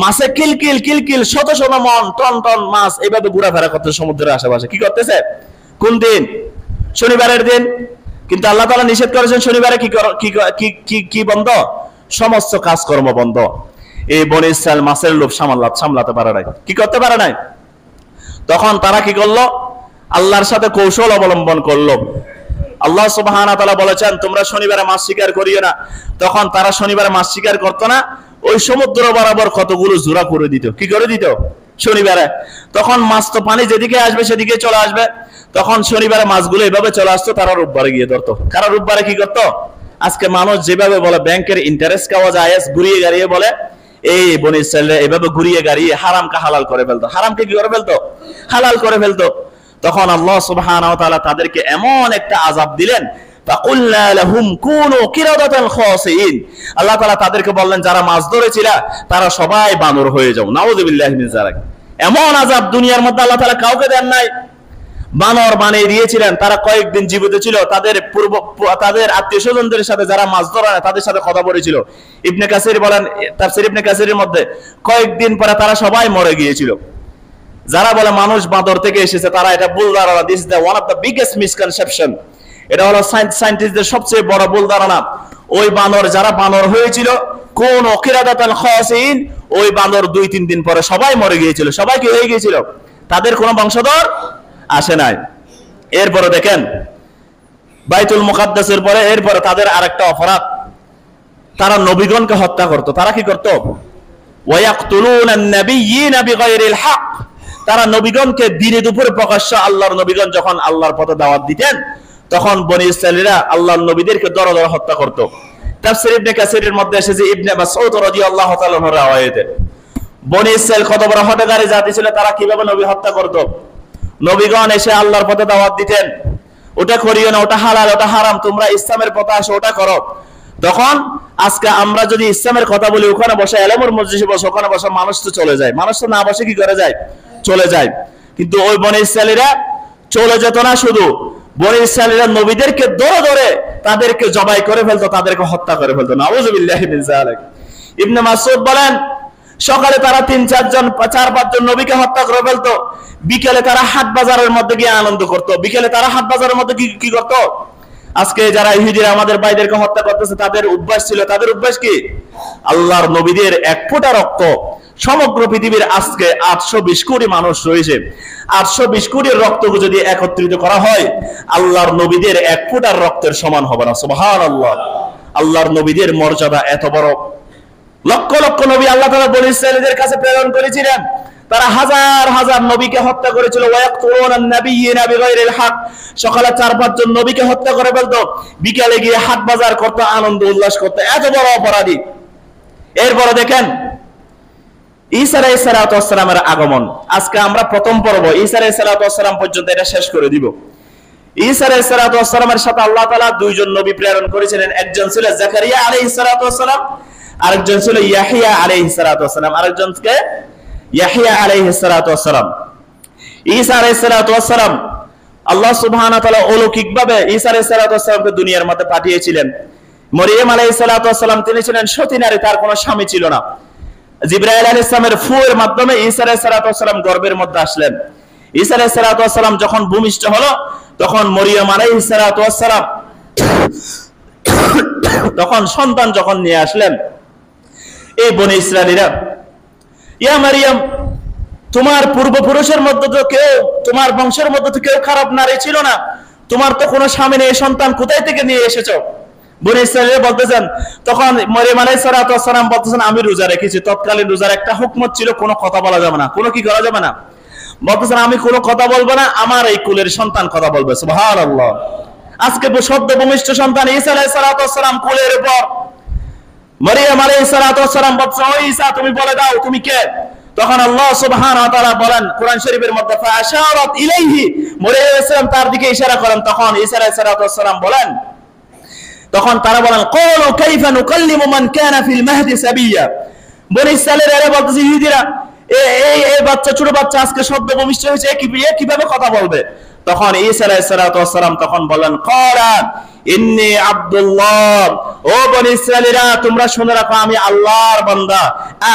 মাছে কিলকিল কিলকিল শত শত মন টন টন মাছ এইভাবে ঘোরাফেরা করতে সমুদ্রের আশেপাশে। কি করতেছে? কোন দিন? শনিবারের দিন। কিন্তু আল্লাহ তাআলা নিষেধ করেছেন শনিবারে কি বন্ধ? সমস্ত কাজকর্ম বন্ধ। এই বনী ইসরাইল মাছের লোভ সামলাতে পারে নাই। কি করতে পারে নাই? তখন তারা কি করলো? আল্লাহর সাথে কৌশল অবলম্বন করলো। আল্লাহ সুবহানাহু ওয়া তাআলা বলেছেন তোমরা শনিবারে মাছ শিকার করিও না। তখন তারা শনিবারে মাছ শিকার করতো না। ওই সমুদ্র বরাবর কতগুলো জোড়া করে দিত। কি করে দিত? শনিবারে। তখন মাছ তো পানি যেদিকে আসবে সেদিকে চলে আসবে। তখন শনিবারে মাছগুলো এভাবে চলে আসতো, তারা রোববারে গিয়ে ধরতো। কারণ রোববারে কি করতো? আজকে মানুষ যেভাবে বলে ব্যাংকের ইন্টারেস্ট খাওয়া যায়, ঘুরিয়ে গাড়িয়ে বলে, এই বনী ইসরাইলরা এভাবে ঘুরিয়ে গাড়িয়ে হারামকে হালাল করে ফেলতো। হারামকে কি করে ফেলতো? হালাল করে ফেলতো। তখন আল্লাহ সুবহানাহু ওয়া তাআলা তাদেরকে এমন একটা আযাব দিলেন, ফাকুলনা লাহুম কুনু কিরাদাতান খাসিন। আল্লাহ তাআলা তাদেরকে বললেন যারা মাছ ধরেছিল তারা সবাই বানর হয়ে যাও। নাউযুবিল্লাহি মিন যালিক। এমন আযাব দুনিয়ার মধ্যে আল্লাহ তাআলা কাউকে দেন নাই। বানর বানিয়ে দিয়েছিলেন। তারা কয়েকদিন জীবিত ছিল। তাদের আত্মীয়-স্বজনদের সাথে যারা মাছ ধরে না তাদের সাথে কথা বলেছিল। ইবনে কাসির বলেন, তাফসীর ইবনে কাসিরের মধ্যে কয়েকদিন পরে তারা সবাই মরে গিয়েছিল। যারা বলে মানুষ বাঁদর থেকে এসেছে তারা এটা ভুল ধারণা। This is the one of the biggest misconception. এটা হলো সায়েন্টিস্টদের সবচেয়ে বড় ভুল ধারণা। ওই বানর যারা বানর হয়েছিল কোন কিরাদাতাল খাসিন, ওই বানর 2-3 দিন পরে সবাই মরে গিয়েছিল। সবাই কি হয়ে গিয়েছিল? তাদের কোনো বংশধর আসে নাই। এরপরে দেখেন বাইতুল মুকাদ্দাসের পরে এরপরে তাদের আরেকটা অপরাধ, তারা নবীগণকে হত্যা করত। তারা কি করত? ওয়ায়াকতুলুনান নাবিয়্যিনা বিগাইরিল হক। তারা নবীগণকে দিনে দুপুরে প্রকাশ্য, আল্লাহর নবীগণ যখন আল্লাহর পথে দাওয়াত দিতেন তখন বনী ইসরাইলীরা আল্লাহর নবীদেরকে দর দর হত্যা করত। তাফসীর ইবনে কাসিরের মধ্যে এসেছে ইবনে মাসউদ রাদিয়াল্লাহু তাআলা এর রাওয়ায়াতে বনী ইসরাইল কত বড় হত্যাকারী জাতি ছিল, তারা কিভাবে নবী হত্যা করত। নবীগণ এসে আল্লাহর পথে দাওয়াত দিতেন, ওটা করিও না, ওটা হালাল, ওটা হারাম, তোমরা ইসলামের পথে আসো, ওটা করো। তখন আজকে আমরা যদি ইসলামের কথা বলি, ওখানে বসে এলেমুর মজলিসে বসে, ওখানে বসে মানুষ তো চলে যায়। মানুষ তো না বসে কি করে যায়? চলে যায়। কিন্তু ওই বনী ইসরাইলীরা চলে যেত না, শুধু বনী ইসরাইলীরা নবীদেরকে ধরে ধরে তাদেরকে জবাই করে ফেলতো, তাদেরকে হত্যা করে ফেলতো। নাউযুবিল্লাহি মিন যালিক। ইবনে মাসউদ বলেন সকালে তারা 3-4 জন 4-5 জন নবীকে হত্যা করে ফেলতো। বিকেলে তারা হাট বাজারের মধ্যে গিয়ে আনন্দ করত। বিকেলে তারা হাট বাজারের মধ্যে কি করত? আজকে যারা ইহুদিরা আমাদের ভাইদেরকে হত্যা করতেছে তাদের অভ্যাস ছিল, তাদের অভ্যাস কি? আল্লাহর নবীদের এক ফোঁটা রক্ত, সমগ্র পৃথিবীর আজকে 820 কোটি মানুষ রয়েছে, 820 কোটির রক্তকে যদি একত্রিত করা হয় আল্লাহর নবীদের এক ফোঁটার রক্তের সমান হবে না। সুবহানাল্লাহ। আল্লাহর নবীদের মর্যাদা এত বড়। লক্ষ লক্ষ নবী আল্লাহ তাআলা বনী ইসরাইলীদের কাছে প্রেরণ করেছিলেন। তারা হাজার হাজার নবীকে হত্যা করেছিল। ওয়ায়াকতুলুনান নাবিয়্যিনা বিগাইরিল হক। সকালে 4-5 জন নবীকে হত্যা করে ফেলতো, বিকালে গিয়ে হাট বাজার করতে, আনন্দ উল্লাস করতে। এত বড় অপরাধী। এরপরে দেখেন ঈসা আলাইহিস সালাতু ওয়াস সালামের আগমন। আজকে আমরা প্রথম পর্ব ঈসা আলাইহিস সালাতু ওয়াস সালাম পর্যন্ত এটা শেষ করে দিব। ঈসা আলাইহিস সালাতু ওয়াস সালামের সাথে আল্লাহ তাআলা 2 জন নবী প্রেরণ করেছিলেন। একজন ছিল জাকারিয়া আলাইহিস সালাতু ওয়াস সালাম, আরেকজন ছিল ইয়াহইয়া আলাইহিস সালাতু ওয়াস সালাম। আরেকজনকে ইয়াহইয়া আলাইহিস সালাতু ওয়াস সালাম। ঈসা আলাইহিস সালাতু ওয়াস সালাম আল্লাহ সুবহানাহু ওয়া তাআলা অলৌকিকভাবে ঈসা আলাইহিস সালাতু ওয়াস সালামকে দুনিয়ার মধ্যে পাঠিয়েছিলেন। মরিয়ম আলাইহিস সালাতু ওয়াস সালাম তিনি ছিলেন সতী নারী, তার কোনো স্বামী ছিল না। জিবরাইল আলাইহিস সালামের ফুয়ের মাধ্যমে ঈসা আলাইহিস সালাতু ওয়াস সালাম গর্ভের মধ্যে আসলেন। ঈসা আলাইহিস সালাতু ওয়াস সালাম যখন ভূমিষ্ঠ হলো তখন মরিয়ম আলাইহিস সালাতু ওয়াস সালাম তখন সন্তান যখন নিয়ে আসলেন, এই বনী ইসরাইলীরা, ইয়া মারিয়াম, তোমার পূর্বপুরুষের মধ্যে তো কেউ, তোমার বংশের মধ্যে তো কেউ খারাপ নারী ছিল না, তোমার তো কোনো স্বামী নেই, সন্তান কোথায় থেকে নিয়ে এসেছো? বনী ইসরাইলীরা বলতেছেন, তখন মরিয়ম আলাইহিস সালাতু ওয়াস সালাম বলতেছেন আমি রোজা রেখেছি। তৎকালীন রোজার একটা হুকমত ছিল, কোনো কথা বলা যাবে না, কোনো কি করা যাবে না। বলতেছেন আমি কোনো কথা বলবো না, আমার এই কুলের সন্তান কথা বলবে। সুবহানাল্লাহ। আজকে সদ্য ভূমিষ্ঠ সন্তান ঈসা আলাইহিস সালাতু ওয়াস সালাম কুলের উপর। মরিয়ম আলাইহিস সালাতু ওয়াস সালাম বলছে, ও ঈসা তুমি বলে দাও তুমি কে? তখন আল্লাহ সুবহানাহু ওয়া তাআলা বলেন কোরআন শরীফের মধ্যে, ফাআশারাত ইলাইহি, মরিয়ম আলাইহিস সালাম তার দিকে ইশারা করেন। তখন ঈসা আলাইহিস সালাতু ওয়াস সালাম বলেন, তখন তারা বলেন, ক্বালু কাইফা নুকাল্লিমু মান কানা ফিল মাহদি সাবিয়্যা। বনী ইসরাঈলের এরা বলতেছে ইহুদিরা, এই বাচ্চা, ছোট বাচ্চা আজকে সদ্য ভূমিষ্ঠ হয়েছে, কিভাবে কথা বলবে? তখন ঈসা আলাইহিস সালাতু ওয়াস সালাম তখন বললেন, ক্বালা ইন্নী আব্দুল্লাহ, ও বনি ইসরাঈলীরা তোমরা শুনে রাখো আমি আল্লাহর বান্দা।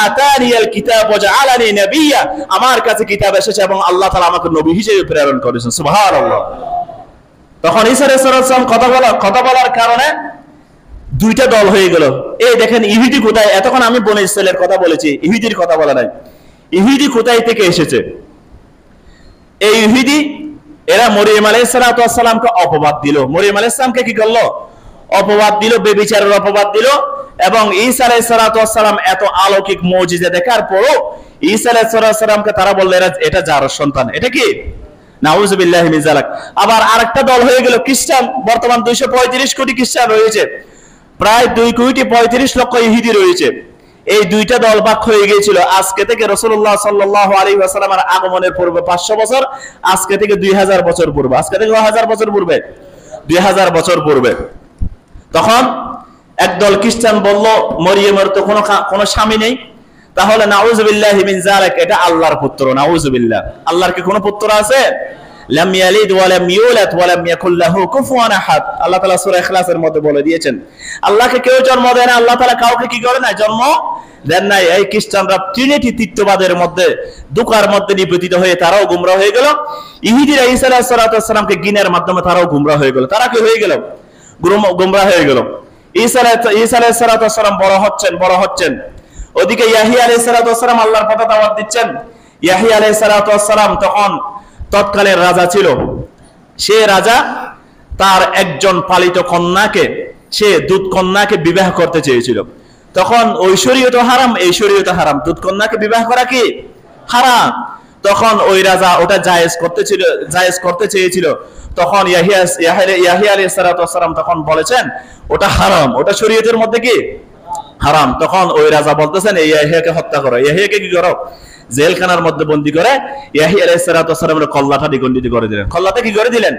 আতানিয়াল কিতাব ওয়া জাআলানি নাবিয়্যা, আমার কাছে কিতাব এসেছে এবং আল্লাহ তাআলা আমাকে নবী হিসেবে প্রেরণ করেছেন। সুবহানাল্লাহ। তখন ঈসা আলাইহিস সালাম কথা বলার কারণে দুইটা দল হয়ে গেল। এই দেখেন ইহুদি কোথায়? এতক্ষণ আমি বনি ইসরাঈলের কথা বলেছি, ইহুদির কথা বলা নাই। ইহুদি কোথায় থেকে এসেছে? এই ইহুদি এরা মরিয়ম আলাইহিস সালামকে অপবাদ দিল। মরিয়ম আলাইহিস সালামকে কি করলো? অপবাদ দিল, বেবিচারের অপবাদ দিল। এবং ঈসা আলাইহিস সালাম এত অলৌকিক মুজিজা দেখার পরও ঈসা আলাইহিস সালামকে তারা বলল এটা জারর সন্তান। এটা কি? নাউযুবিল্লাহি মিন যালিক। আবার আরেকটা দল হয়ে গেল খ্রিস্টান। বর্তমান 235 কোটি খ্রিস্টান রয়েছে, প্রায় 2,35,00,000 ইহুদি রয়েছে। এই দুইটা দল ভাগ হয়ে গিয়েছিল আজকে থেকে রাসূলুল্লাহ সাল্লাল্লাহু আলাইহি ওয়াসাল্লামের আগমনের পূর্বে 500 বছর, আজকে থেকে 2000 বছর পূর্বে। আজকে থেকে 1000 বছর পূর্বে, 2000 বছর পূর্বে। তখন একদল খ্রিস্টান বলল মরিয়মের তো কোনো স্বামী নেই, তাহলে নাউযুবিল্লাহি মিন যালিক এটা আল্লাহর পুত্র। নাউযুবিল্লাহ, আল্লাহর কি কোনো পুত্র আছে? লাম ইয়ালিদ ওয়া লাম ইউলাদ ওয়া লাম ইয়াকুল লাহু কুফুয়ান আহাদ। আল্লাহ তাআলা সূরা ইখলাসের মধ্যে বলে দিয়েছেন আল্লাহকে কেউ জন্ম দেয় না, আল্লাহ তাআলা কাউকে কি করে না? জন্ম দেন নাই। এই খ্রিস্টানরা ট্রিনিটি তৃতীয়বাদের মধ্যে দুকার মধ্যে নিপতিত হয়ে তারাও গোমরা হয়ে গেল। ইহুদিরা ঈসা আলাইহিস সালামের গিনের মাধ্যমে তারাও গোমরা হয়ে গেল। তারা কি হয়ে গেল? গোমরা হয়ে গেল। ঈসা আলাইহিস সালাম বড় হচ্ছেন। ওদিকে ইয়াহইয়া আলাইহিস সালাম আল্লাহর পথে দাওয়াত দিচ্ছেন। ইয়াহইয়া আলাইহিস সালাম তখন তৎকালের রাজা ছিল। সে রাজা তার একজন পালিত কন্যাকে, সে দুধ কন্যাকে বিবাহ করতে চেয়েছিল। তখন ওই শরীয়ত হারাম, এই শরীয়ত হারাম, দুধ কন্যাকে বিবাহ করা কি হারাম। তখন ওই রাজা ওটা জায়েজ করতে চেয়েছিল। তখন ইয়াহইয়া আলাইহিস সালাম তখন বলেছেন ওটা হারাম, ওটা শরীয়তের মধ্যে কি হারাম। তখন ওই রাজা বলতেছেন এই ইয়াহইয়াকে হত্যা করো। ইয়াহইয়াকে কি করো? জেলখানার মধ্যে বন্দী করে ইয়াহইয়া আলাইহিস সালামের কল্লাটা দ্বিখণ্ডিত করে দিলেন। কল্লাটা কি করে দিলেন?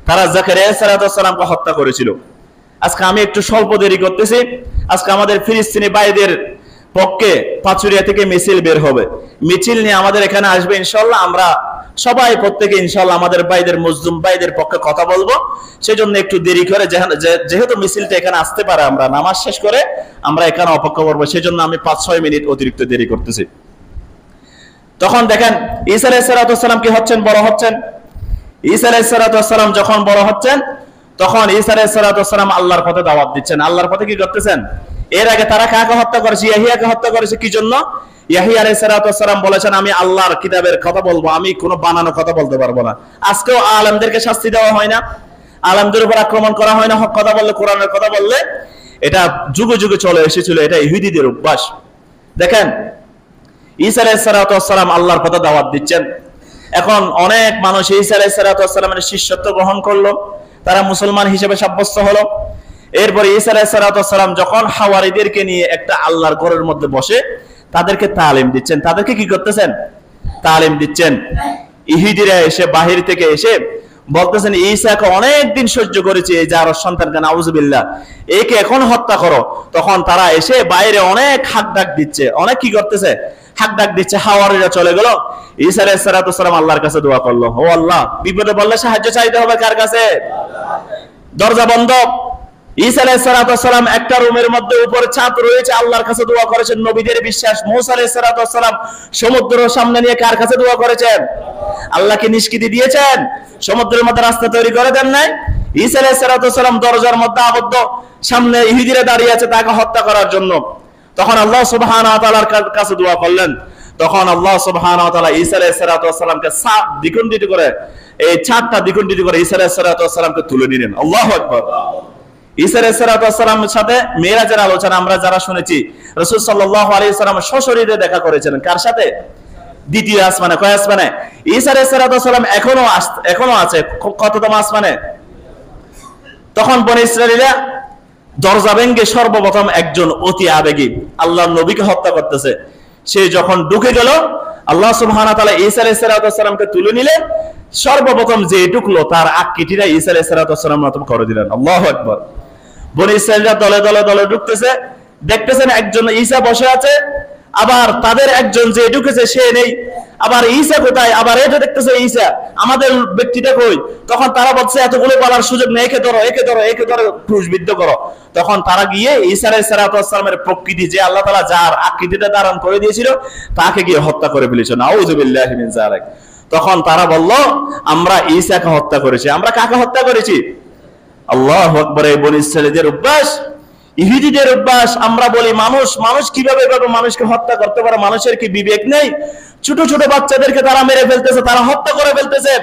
তারা জাকারিয়া আলাইহিস সালামকে হত্যা করেছিল। আজকে আমি একটু স্বল্প দেরি করতেছি। আজকে আমাদের ফিলিস্তিনি ভাইদের পক্ষে পাচুরিয়া থেকে মিছিল বের হবে, মিছিল নিয়ে আমাদের এখানে আসবে ইনশাআল্লাহ। আমরা সবাই প্রত্যেকে ইনশাআল্লাহ আমাদের ভাইদের, মুসলিম ভাইদের পক্ষে কথা বলবো। সেজন্য একটু দেরি করে, যেহেতু মিছিলটা এখানে আসতে পারে, আমরা নামাজ শেষ করে আমরা এখানে অপেক্ষা করবো। সেজন্য আমি 5-6 মিনিট অতিরিক্ত দেরি করতেছি। তখন দেখেন ঈসা আলাইহিস সালাম কি হচ্ছেন? বড় হচ্ছেন। ঈসা আলাইহিস সালাম যখন বড় হচ্ছেন তখন ঈসা আলাইহিস সালাম আল্লাহর পথে দাওয়াত দিচ্ছেন। আল্লাহর পথে কি করতেছেন? এর আগে তারা কাকে হত্যা করেছে? ইয়াহইয়াকে হত্যা করেছে। কি জন্য? ইয়াহইয়া আলাইহিস সালাম বলেছেন আমি আল্লাহর কিতাবের কথা বলবো, আমি কোনো বানানো কথা বলতে পারবো না। আজকেও আলেমদেরকে শাস্তি দেওয়া হয় না, আলেমদের উপর আক্রমণ করা হয় না। হক কথা বললে, কোরআনের কথা বললে, এটা যুগে যুগে চলে এসেছিল, এটা ইহুদিদের অভ্যাস। দেখেন ঈসা আলাইহিস সালাম আল্লাহর পথে দাওয়াত দিচ্ছেন। এখন অনেক মানুষ ঈসা আলাইহিস সালামের শিষ্যত্ব গ্রহণ করলো, তারা মুসলমান হিসেবে সাব্যস্ত হলো। এরপরে ঈসা আলাইহিস সালাম যখন হাওয়ারীদেরকে নিয়ে একটা আল্লাহর ঘরের মধ্যে বসে তাদেরকে তালিম দিচ্ছেন। তাদেরকে কি করতেছেন? তালিম দিচ্ছেন। ইহুদিরা এসে বাহির থেকে এসে বলতেছেন ঈসাকে অনেক দিন সহ্য করেছে, এই যার সন্তানকে, নাউযুবিল্লাহ, একে এখন হত্যা করো। তখন তারা এসে বাইরে অনেক হাক ডাক দিচ্ছে, অনেক কি করতেছে? হাক ডাক দিচ্ছে। হাওয়ারীরা চলে গেল। ঈসা আলাইহিস সালাম আল্লাহর কাছে দোয়া করলো, ও আল্লাহ, বিপদে পড়লে সাহায্য চাইতে হবে কার কাছে? দরজা বন্ধ। ঈসা আলাইহিস সালাম একটা রুমের মধ্যে উপরে ছাদ রয়েছে, আল্লাহর কাছে দোয়া করেছেন। নবীদের বিশ্বাস মুসা আলাইহিস সালাম সমুদ্রের সামনে নিয়ে কার কাছে দোয়া করেছেন? আল্লাহকে নিষ্কৃতি দিয়েছেন, সমুদ্রের মধ্যে রাস্তা তৈরি করে দেন নাই। ঈসা আলাইহিস সালাম দরজার মধ্যে আবদ্ধ, সামনে ইহুদিরা দাঁড়িয়ে আছে তাকে হত্যা করার জন্য। তখন আল্লাহ সুবহানাহু ওয়া তাআলার কাছে দোয়া করলেন। তখন আল্লাহ সুবহানাহু ওয়া তাআলা ঈসা আলাইহিস সালামকে ছাদ দ্বিখণ্ডিত করে, এই ছাদটা দ্বিখণ্ডিত করে ঈসা আলাইহিস সালামকে তুলে নিলেন। আল্লাহু আকবার। ঈসা আলাইহিস সালামের সাথে মেরাজের আলোচনা আমরা যারা শুনেছি, রাসূল সাল্লাল্লাহু আলাইহি ওয়াসাল্লাম সশরীরে দেখা করেছিলেন কার সাথে? দ্বিতীয় আসমানে। কয় আসমানে? ঈসা আলাইহিস সালাম এখনো আছে। কততম আসমানে? তখন বনী ইসরাঈলীরা দরজা ভেঙে সর্বপ্রথম একজন অতি আবেগী আল্লাহর নবীকে হত্যা করতেছে, সে যখন ঢুকে গেল, আল্লাহ সুবহানাহু ওয়া তাআলা ঈসা আলাইহিস সালামকে তুলে নিলেন। সর্বপ্রথম যে ঢুকলো তার আকৃতিটা ঈসা আলাইহিস সালাম মতো করে দিলেন। আল্লাহু আকবার। বনী ইসরাঈলরা দলে দলে ঢুকতেছে, দেখতেছেন একজন ঈসা বসে আছে, আবার তাদের একজন যে ঢুকেছে সে নেই, আবার ঈসা কোথায়, আবার এটা দেখতেছে ঈসা, আমাদের ব্যক্তিটা কই। তখন তারা বলছে এতগুলো বলার সুযোগ নেই, একে ধরো একে ধরো একে ধরো, ক্রুশবিদ্ধ করো। তখন তারা গিয়ে ঈসা আলাইহিস সালামের প্রকৃতি, যে আল্লাহ তাআলা যার আকৃতিটা ধারণ করে দিয়েছিল, তাকে গিয়ে হত্যা করে ফেলেছে। নাউযু বিল্লাহি মিন যালিক। তখন তারা বলল আমরা ঈসাকে হত্যা করেছি। আমরা কাকে হত্যা করেছি? আল্লাহু আকবার। এই বনী ইসরাঈলীদের অভ্যাস, ইহুদিদের অভ্যাস। আমরা বলি মানুষ কিভাবে এভাবে মানুষকে হত্যা করতে পারে? মানুষের কি বিবেক নেই? ছোট ছোট বাচ্চাদেরকে তারা মেরে ফেলতেছে, তারা হত্যা করে ফেলতেছে।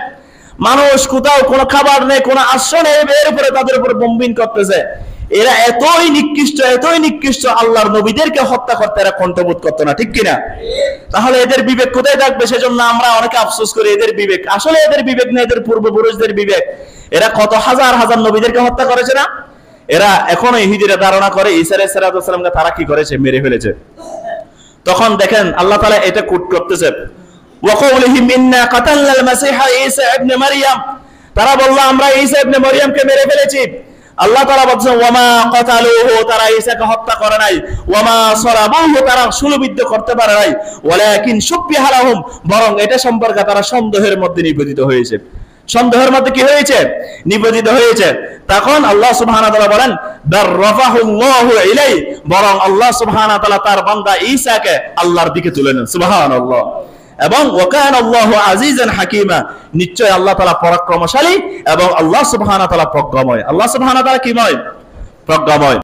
মানুষ কোথাও কোনো খাবার নেই, কোনো আশ্রয় নেই, এর উপরে তাদের উপরে বোমবিং করতেছে। এরা এতই নিকৃষ্ট, আল্লাহর নবীদেরকে হত্যা করতে এরা কণ্ঠবোধ করতো না, ঠিক কিনা? তাহলে এদের বিবেক কোথায় থাকবে? সেজন্য আমরা অনেকে আফসোস করি, এদের বিবেক আসলে এদের বিবেক নেই, এদের পূর্বপুরুষদের বিবেক। এরা কত হাজার হাজার নবীদেরকে হত্যা করেছে না? এরা এখনো ইহুদিরা ধারণা করে ঈসা আলাইহিস সালামকে তারা কি করেছে? মেরে ফেলেছে। তখন দেখেন আল্লাহ তাআলা এটা কোট করতেছে, ওয়া কাউলিহিম ইন্না কাতালনাল মাসীহা ঈসা ইবনে মারইয়াম। তারা বলল আমরা ঈসা ইবনে মারইয়ামকে মেরে ফেলেছি। আল্লাহ তাআলা বলেন ওয়ামা কাতালুহু, তারা ঈসাকে হত্যা করে নাই। ওয়ামা সারাবুহু, তারা শূলবিদ্ধ করতে পারে নাই। ওয়ালাকিন শুববিহা লাহুম, বরং এটা সম্পর্কে তারা সন্দেহের মধ্যে নিবেদিত হয়েছে। সন্দেহের মধ্যে কি হয়েছে? নিবেদিত হয়েছে। তখন আল্লাহ সুবহানাহু ওয়া তাআলা বলেন দাররাফাহুল্লাহু ইলাইহি, বরং আল্লাহ সুবহানাহু ওয়া তাআলা তার বান্দা ঈসাকে আল্লাহর দিকে তুলে নেন। সুবহানাল্লাহ। এবং ওয়াকান আল্লাহু আজিজান হাকিমা, নিশ্চয় আল্লাহ তাআলা পরাক্রমশালী এবং আল্লাহ সুবহানাহু ওয়া তাআলা প্রজ্ঞাময়। আল্লাহ সুবহানাহু ওয়া তাআলা কিময়? প্রজ্ঞাময়।